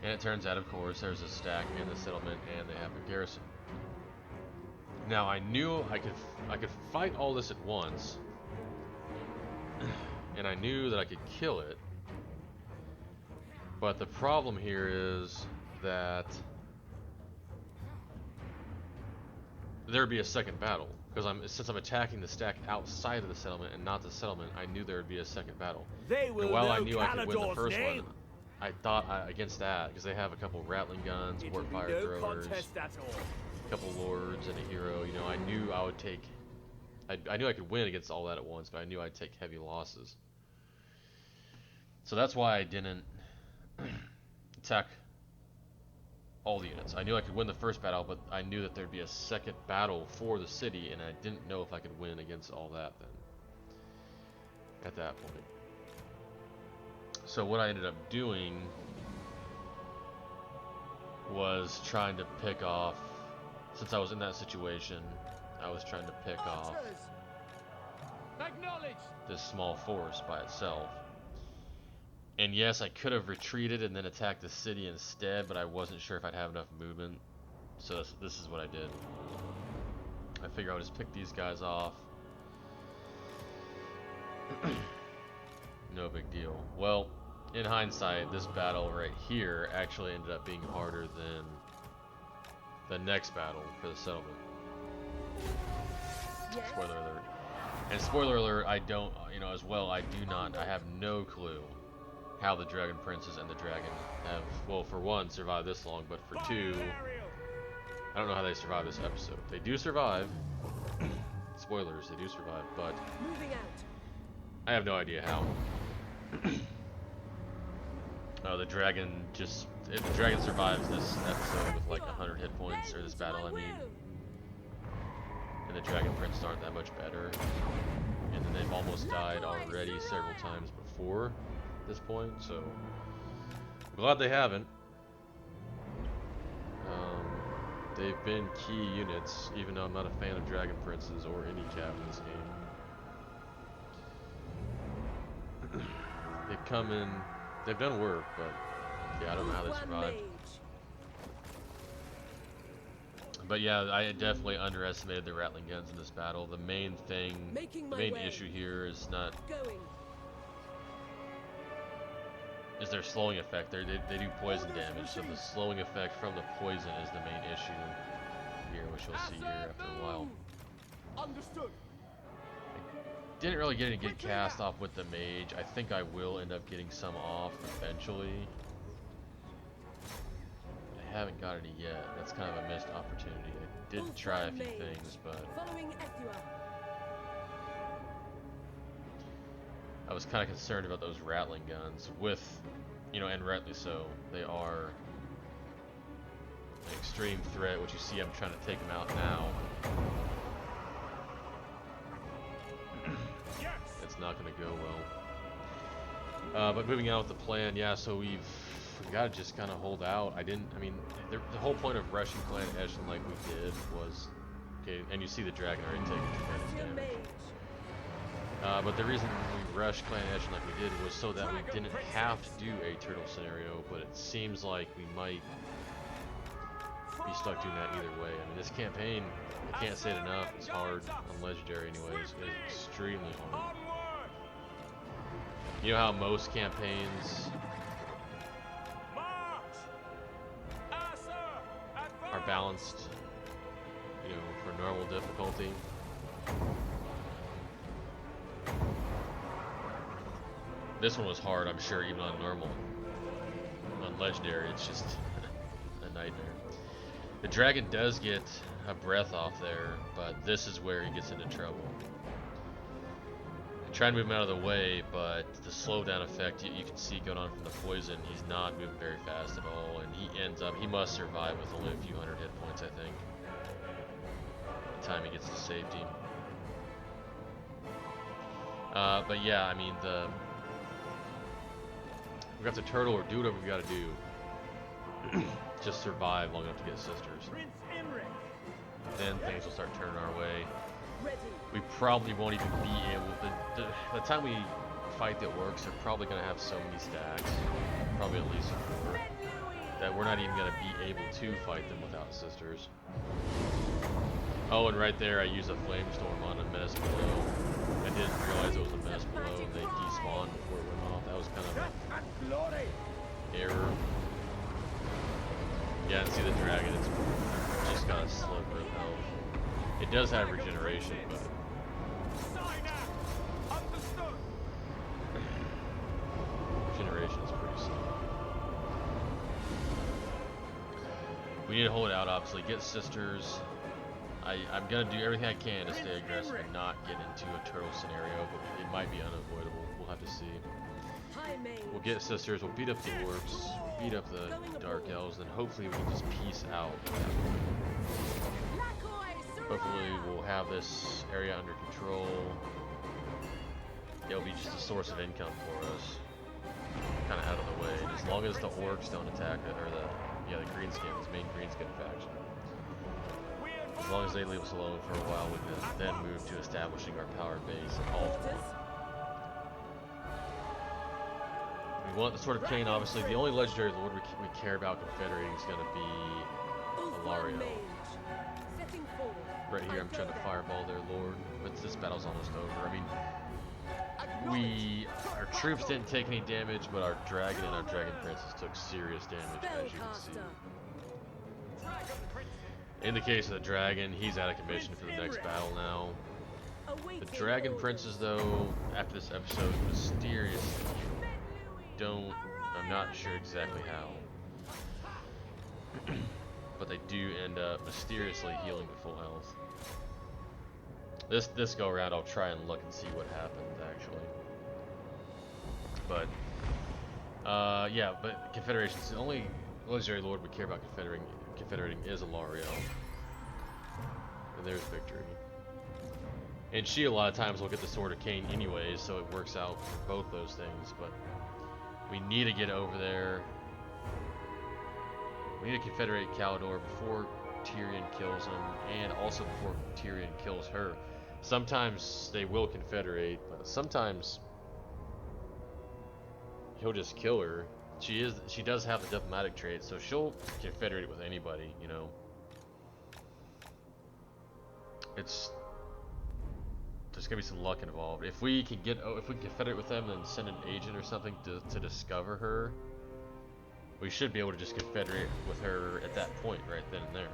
And it turns out, of course, there's a stack in the settlement and they have a garrison. Now, I knew I could fight all this at once, and I knew that I could kill it, but the problem here is that there'd be a second battle, because since I'm attacking the stack outside of the settlement and not the settlement, I knew there would be a second battle. They will And while I know knew I could win the Calidor's first name. one, I thought against that, because they have a couple rattling guns, It warp will be fire no throwers, contest at all. a couple lords, and a hero. You know, I knew I would take. I knew I could win against all that at once, but I knew I'd take heavy losses. So that's why I didn't attack all the units. I knew I could win the first battle, but I knew that there'd be a second battle for the city, and I didn't know if I could win against all that then. At that point. So what I ended up doing was trying to pick off, since I was in that situation, I was trying to pick off Acknowledged. this small force by itself. And yes, I could have retreated and then attacked the city instead, but I wasn't sure if I'd have enough movement. So this is what I did. I figure I'll just pick these guys off. No big deal. Well, in hindsight, this battle right here actually ended up being harder than the next battle for the settlement. Spoiler alert. And spoiler alert, I don't, as well, I have no clue how the Dragon Princess and the dragon have, well, for one, survived this long, but for two, I don't know how they survived this episode. They do survive. Spoilers, they do survive, but I have no idea how. The dragon if the dragon survives this episode with like 100 hit points, or this battle, I mean, and the Dragon Princes aren't that much better, and then they've almost died already several times before this point, so I'm glad they haven't. They've been key units, even though I'm not a fan of Dragon Princes or any cap in this game. They've come in, they've done work, but yeah, I don't know how they survived. But yeah, I definitely underestimated the Rattling guns in this battle. The main issue here is their slowing effect. They do poison damage, so the slowing effect from the poison is the main issue here, which you'll see here after a while. Understood. Didn't really get any good cast off with the mage. I think I will end up getting some off eventually. I haven't got any yet. That's kind of a missed opportunity. I did try a few things, but I was kind of concerned about those Rattling guns with, and rightly so. They are an extreme threat, which you see I'm trying to take them out now. It's not going to go well. But moving on with the plan, yeah, so we've got to just kind of hold out. The whole point of rushing Clan Eshin like we did was, okay, and you see the dragon already taking tremendous damage. But the reason we rushed Clan Eshin like we did was so that we didn't have to do a turtle scenario, but it seems like we might be stuck doing that either way. This campaign, I can't say it enough, it's hard on Legendary anyways. It is extremely hard. You know how most campaigns are balanced, for normal difficulty? This one was hard, I'm sure, even on normal. On Legendary, it's just a nightmare. The dragon does get a breath off there, but this is where he gets into trouble. I try and move him out of the way, but the slowdown effect you can see going on from the poison, he's not moving very fast at all, and he must survive with only a few hundred hit points, I think, by the time he gets to safety. But yeah, we got the turtle, or do whatever we gotta do. Just survive long enough to get sisters. Prince Imrik. Then things will start turning our way. We probably won't even be able to, the time we fight the orcs, they're probably going to have so many stacks, probably at least 4, that we're not even going to be able to fight them without sisters. Oh, and right there I used a flamestorm on a menace below. I didn't realize it was a menace below, and they despawned before it went off. That was kind of an error. Yeah, and see the dragon, it's just got a sliver of health. It does have regeneration, but regeneration is pretty slow. We need to hold it out, obviously. Get sisters. I'm going to do everything I can to stay aggressive and not get into a turtle scenario, but it might be unavoidable. We'll have to see. We'll get sisters, we'll beat up the orcs, beat up the dark elves, and hopefully we can just peace out. Hopefully we'll have this area under control. It'll be just a source of income for us. Kind of out of the way. As long as the orcs don't attack it, or the greenskins, main greenskin faction. As long as they leave us alone for a while, we can then move to establishing our power base in Altamont. want the Sword of Cain, obviously. The only legendary lord we care about confederating is going to be Ilario. Right here, I'm trying to fireball their lord, but this battle's almost over. I mean, our troops didn't take any damage, but our dragon and our dragon princess took serious damage, as you can see. In the case of the dragon, he's out of commission for the next battle now. The dragon princes, though, after this episode, mysteriously I'm not sure exactly how, but they do end up mysteriously healing to full health. This go around, I'll try and look and see what happened actually. But yeah, but Confederation's the only legendary lord we care about confederating is Ilario, and there's victory. And she a lot of times will get the Sword of Cain anyways, so it works out for both those things. But we need to get over there. We need to confederate Kalidor before Tyrion kills him, and also before Tyrion kills her. Sometimes they will confederate, but sometimes he'll just kill her. She does have the diplomatic trait, so she'll confederate with anybody, you know. There's gonna be some luck involved. If we can confederate with them and send an agent or something to discover her, we should be able to just confederate with her at that point, right then and there.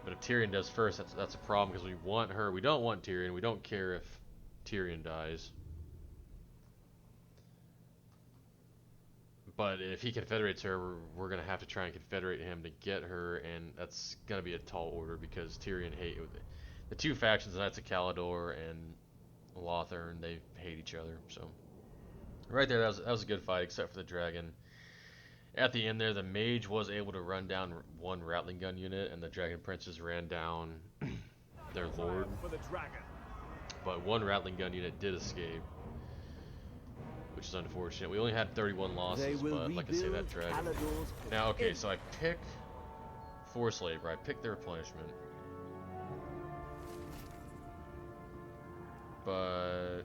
But if Tyrion does first, that's a problem, because we want her. We don't want Tyrion. We don't care if Tyrion dies. But if he confederates her, we're going to have to try and confederate him to get her, and that's going to be a tall order, because Tyrion the two factions, the Knights of Kalidor and Lothern, they hate each other. So right there, that was a good fight, except for the dragon. At the end there, the mage was able to run down one Rattling gun unit, and the dragon princes ran down their lord. But one Rattling gun unit did escape, which is unfortunate. We only had 31 losses, but like I say, that dragon. Now, okay, so I pick Forced Labor. I pick the replenishment. But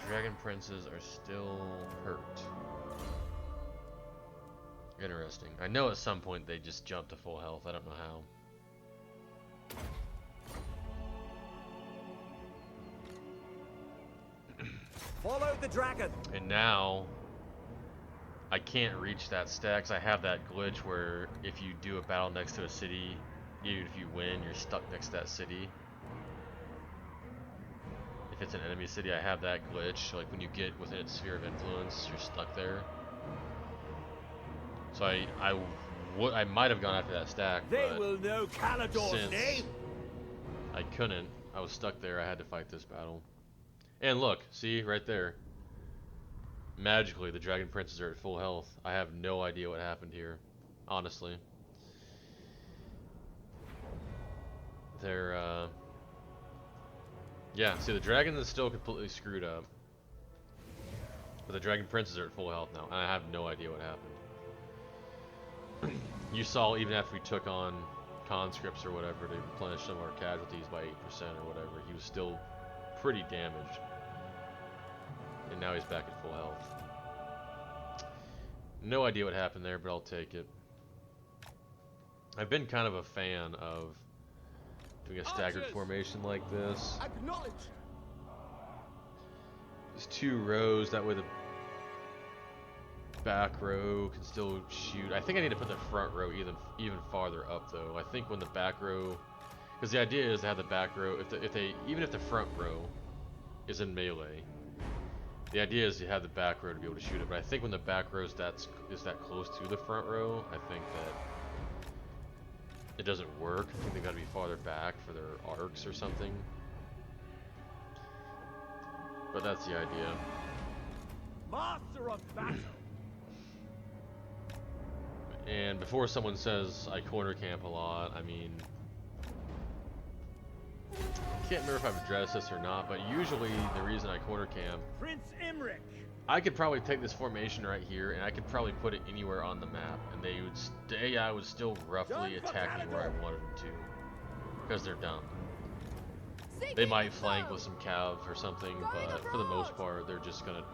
dragon princes are still hurt. Interesting. I know at some point they just jump to full health. I don't know how. Follow the dragon. And now I can't reach that stack, 'cause I have that glitch where if you do a battle next to a city, even if you win, you're stuck next to that city. If it's an enemy city, I have that glitch. Like when you get within its sphere of influence, you're stuck there. So I might have gone after that stack, They will know Kalidor's name. I couldn't. I was stuck there. I had to fight this battle. And look, see right there. Magically, the dragon princes are at full health. I have no idea what happened here, honestly. They're yeah. See, the dragon is still completely screwed up, but the dragon princes are at full health now. And I have no idea what happened. You saw, even after we took on conscripts or whatever to replenish some of our casualties by 8% or whatever, he was still pretty damaged. And now he's back at full health. No idea what happened there, but I'll take it. I've been kind of a fan of doing a staggered formation like this. There's 2 rows, that way the back row can still shoot. I think I need to put the front row even farther up though. I think when the back row, because the idea is to have the back row, even if the front row is in melee, the idea is to have the back row to be able to shoot it. But I think when the back row is that close to the front row, I think that it doesn't work. I think they got to be farther back for their arcs or something. But that's the idea. Master of battle. And before someone says I corner camp a lot, I mean, I can't remember if I've addressed this or not, but usually the reason I corner camp, Prince Imrik. I could probably take this formation right here, and I could probably put it anywhere on the map, and the AI would still roughly attack me where I wanted them to, because they're dumb. They might flank with some cav or something, but for the most part, they're just gonna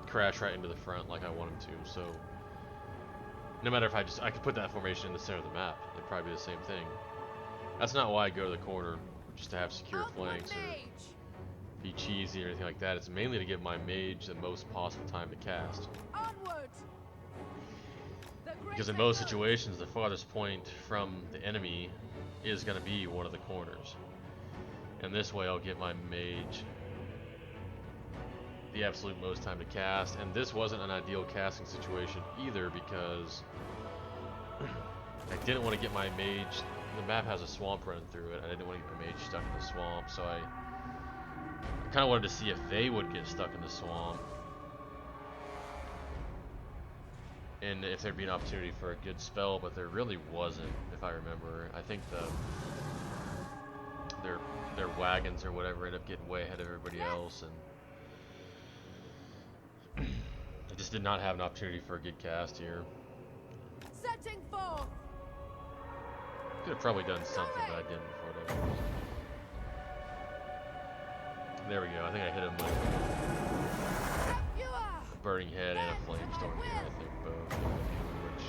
crash right into the front like I want them to. So no matter if I could put that formation in the center of the map, it'd probably be the same thing. That's not why I go to the corner, just to have secure flanks or be cheesy or anything like that. It's mainly to give my mage the most possible time to cast. Onward. Because in most situations, the farthest point from the enemy is going to be one of the corners. And this way I'll get my mage the absolute most time to cast. And this wasn't an ideal casting situation either, because I didn't want to get my mage, the map has a swamp running through it, and I didn't want to get my mage stuck in the swamp, so I kind of wanted to see if they would get stuck in the swamp, and if there'd be an opportunity for a good spell, but there really wasn't, if I remember. I think their wagons or whatever ended up getting way ahead of everybody else, and I just did not have an opportunity for a good cast here. Setting forth. Could have probably done something, but I didn't for whatever reason. There we go. I think I hit him with You are. a burning head and a flamestorm here, I think both. Which,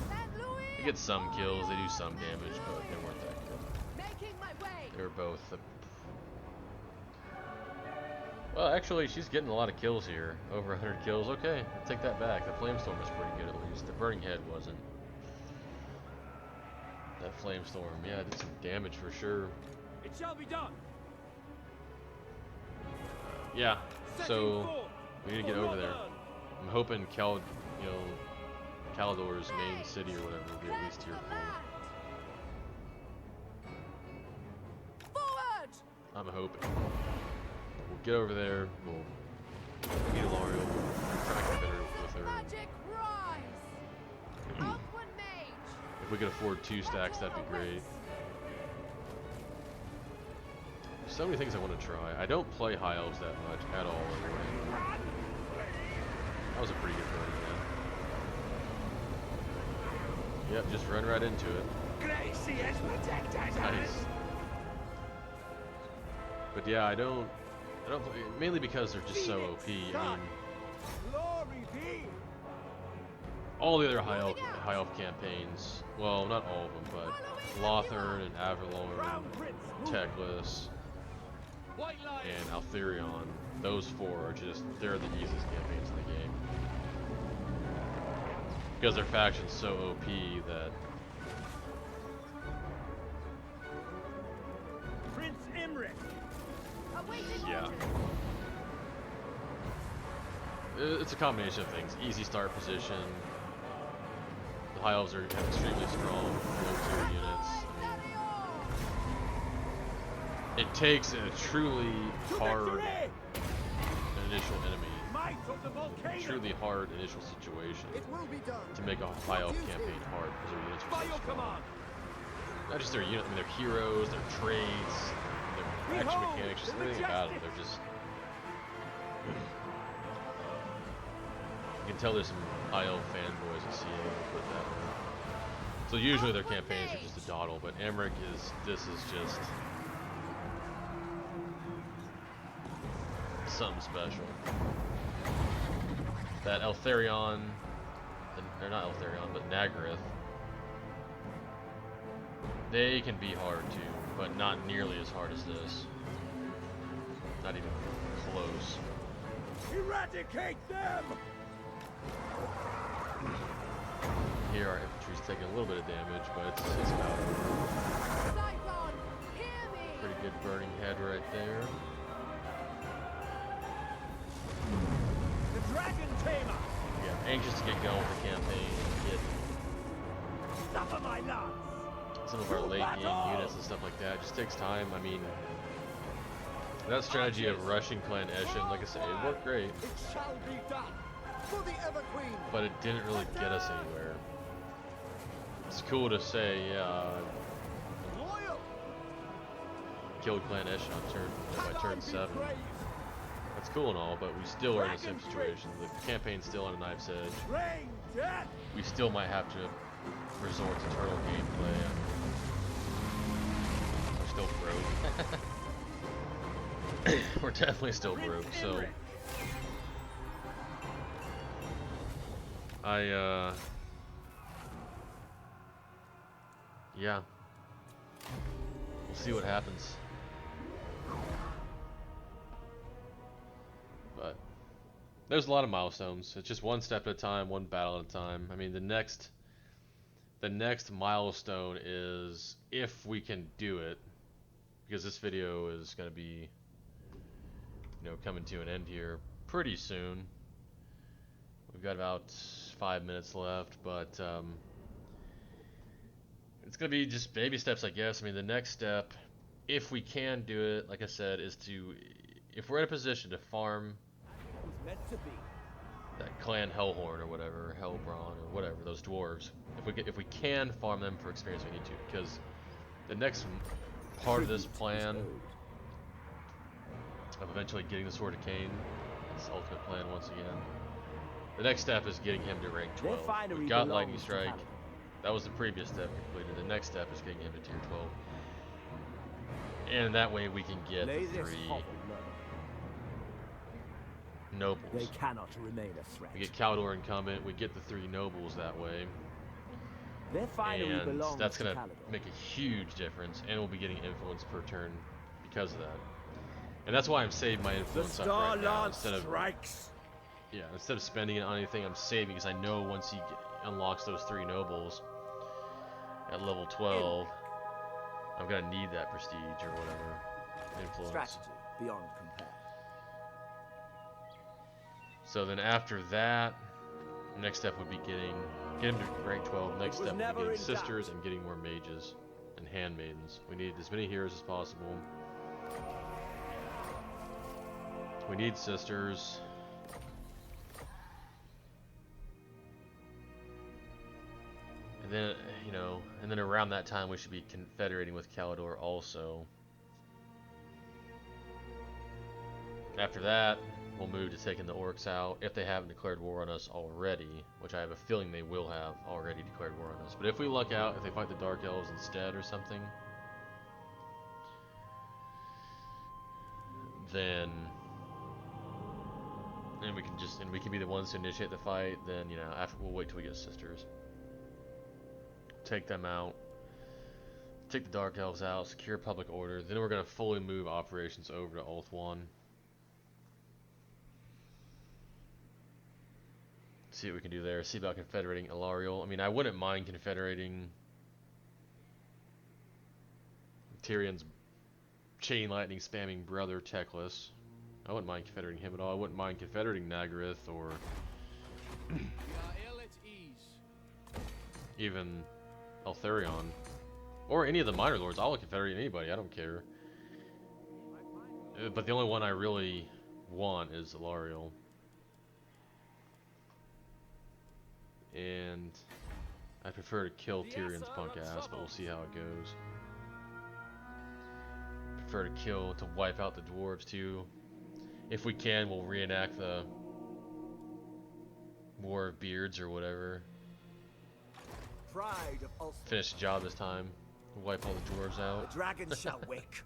St. Louis. they get some kills, they do some damage, but they weren't that good. Making my way. They were both. Well, actually, she's getting a lot of kills here. Over 100 kills. Okay, I'll take that back. The flamestorm was pretty good at least. The burning head wasn't. That flamestorm, yeah, it did some damage for sure. It shall be done. Yeah, so we need to get over there. I'm hoping Calador's main city or whatever will be at least tier 4. Forward. I'm hoping. We'll get over there, we'll beat Alario, we'll try to get better with her. Magic rise. Upward mage. If we could afford 2 stacks, that'd be great. There's so many things I want to try. I don't play high elves that much at all anyway. That was a pretty good run again. Yep, just run right into it. Nice. But yeah, I don't play, mainly because they're just so OP. I mean, all the other high elf campaigns, well, not all of them, but Lothern and Avalorn, Teclis, and Altherion, those 4 are just, they're the easiest campaigns in the game. Because their faction's so OP that... Prince Imrik. Yeah. It's a combination of things. Easy start position. The high elves have extremely strong low tier units. I mean, it takes a truly hard initial enemy, truly hard initial situation It will be done. to make a high elf campaign hard because their units are so strong. Not just their unit, I mean their heroes, their trades, their action mechanics, just everything about it. They're just... You can tell there's some high elf fanboys at CA who put that in. So usually their campaigns are just a dawdle, but Imrik this is just something special. That Eltharion, or not Eltharion, but Nagaryth, they can be hard too, but not nearly as hard as this. Not even close. Eradicate them! Here our infantry's taking a little bit of damage, but it's about Cyclone. Hear me. pretty good burning head right there. The Dragon Tamer! Yeah, anxious to get going with the campaign and get Suffer my lance! some of our late game units and stuff like that. It just takes time. I mean, that strategy of rushing Clan Eshin, like I said, it worked great, It shall be done. For the Ever Queen. but it didn't really get us anywhere. It's cool to say, yeah, Loyal. killed Clan Eshin on by turn 7. That's cool and all, but we still are in the same situation. The campaign's still on a knife's edge. Rain death! We still might have to resort to turtle gameplay. still broke. We're definitely still broke, so Imrik. yeah. We'll see what happens. But there's a lot of milestones. It's just one step at a time, one battle at a time. I mean, the next milestone is if we can do it, because this video is going to be, coming to an end here pretty soon. We've got about 5 minutes left, but it's going to be just baby steps, I guess. I mean, the next step, if we can do it, like I said, is if we're in a position to farm It was meant to be. that clan Hellhorn or whatever, Hellbraun or whatever, those dwarves, if we can farm them for experience, we need to, because the next part of this plan of eventually getting the Sword of Cain, this ultimate plan once again, the next step is getting him to rank 12. We got Lightning Strike. That was the previous step completed. The next step is getting him to tier 12. And that way we can get Lay the this 3 hovel low. nobles. They cannot remain a threat. We get Caldor incumbent, we get the 3 nobles that way. Their finery And belongs that's to going to Caldor. make a huge difference, and we'll be getting influence per turn because of that. And that's why I'm saving my The influence up Star right now Lord instead of strikes. instead of spending it on anything. I'm saving because I know once he unlocks those 3 nobles at level 12, I'm gonna need that prestige or whatever influence. Strategy beyond compare. So then after that, next step would be get him to rank 12. Next was step would be never getting in doubt. sisters and getting more mages and handmaidens. We need as many heroes as possible. We need sisters. And then, and then around that time we should be confederating with Caldor also. After that, we'll move to taking the orcs out, if they haven't declared war on us already, which I have a feeling they will have already declared war on us. But if we luck out, if they fight the Dark Elves instead or something, then we can be the ones to initiate the fight. Then after we'll wait till we get sisters, take them out, take the Dark Elves out, secure public order. Then we're gonna fully move operations over to Ulthuan. See what we can do there. See about confederating Elariel. I mean, I wouldn't mind confederating Tyrion's chain lightning spamming brother Teclis. I wouldn't mind confederating him at all. I wouldn't mind confederating Nagaryth or We are ill at ease. even Eltharion. Or any of the minor lords. I'll confederate anybody. I don't care. But the only one I really want is Elariel. And I prefer to kill Tyrion's punk ass, but we'll see how it goes. Prefer to wipe out the dwarves too. If we can, we'll reenact the War of Beards or whatever. Pride of Ulster. Finish the job this time. Wipe all the dwarves The out. dragon shall wake.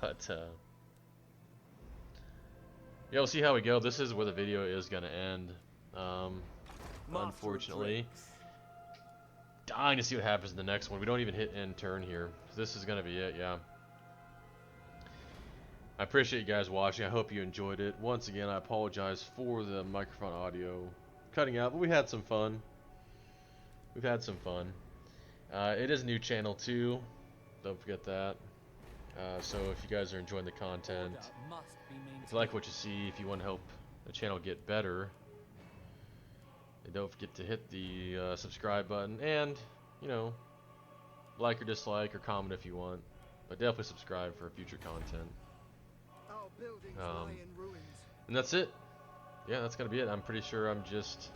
But yeah, we'll see how we go. This is where the video is gonna end. Unfortunately, dying to see what happens in the next one. We don't even hit end turn here. This is gonna be it. Yeah. I appreciate you guys watching. I hope you enjoyed it. Once again, I apologize for the microphone audio cutting out, but we had some fun. We've had some fun. It is a new channel too. Don't forget that. So if you guys are enjoying the content, Must be maintained. if you like what you see, if you want to help the channel get better, then don't forget to hit the subscribe button and, like or dislike or comment if you want. But definitely subscribe for future content. Our buildings lie in ruins. And that's it. Yeah, that's going to be it. I'm pretty sure I'm just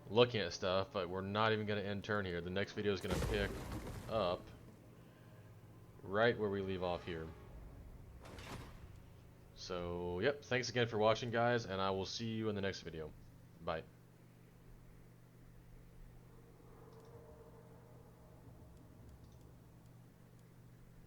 looking at stuff, but we're not even going to end turn here. The next video is going to pick up right where we leave off here. So, yep, thanks again for watching, guys, and I will see you in the next video. Bye.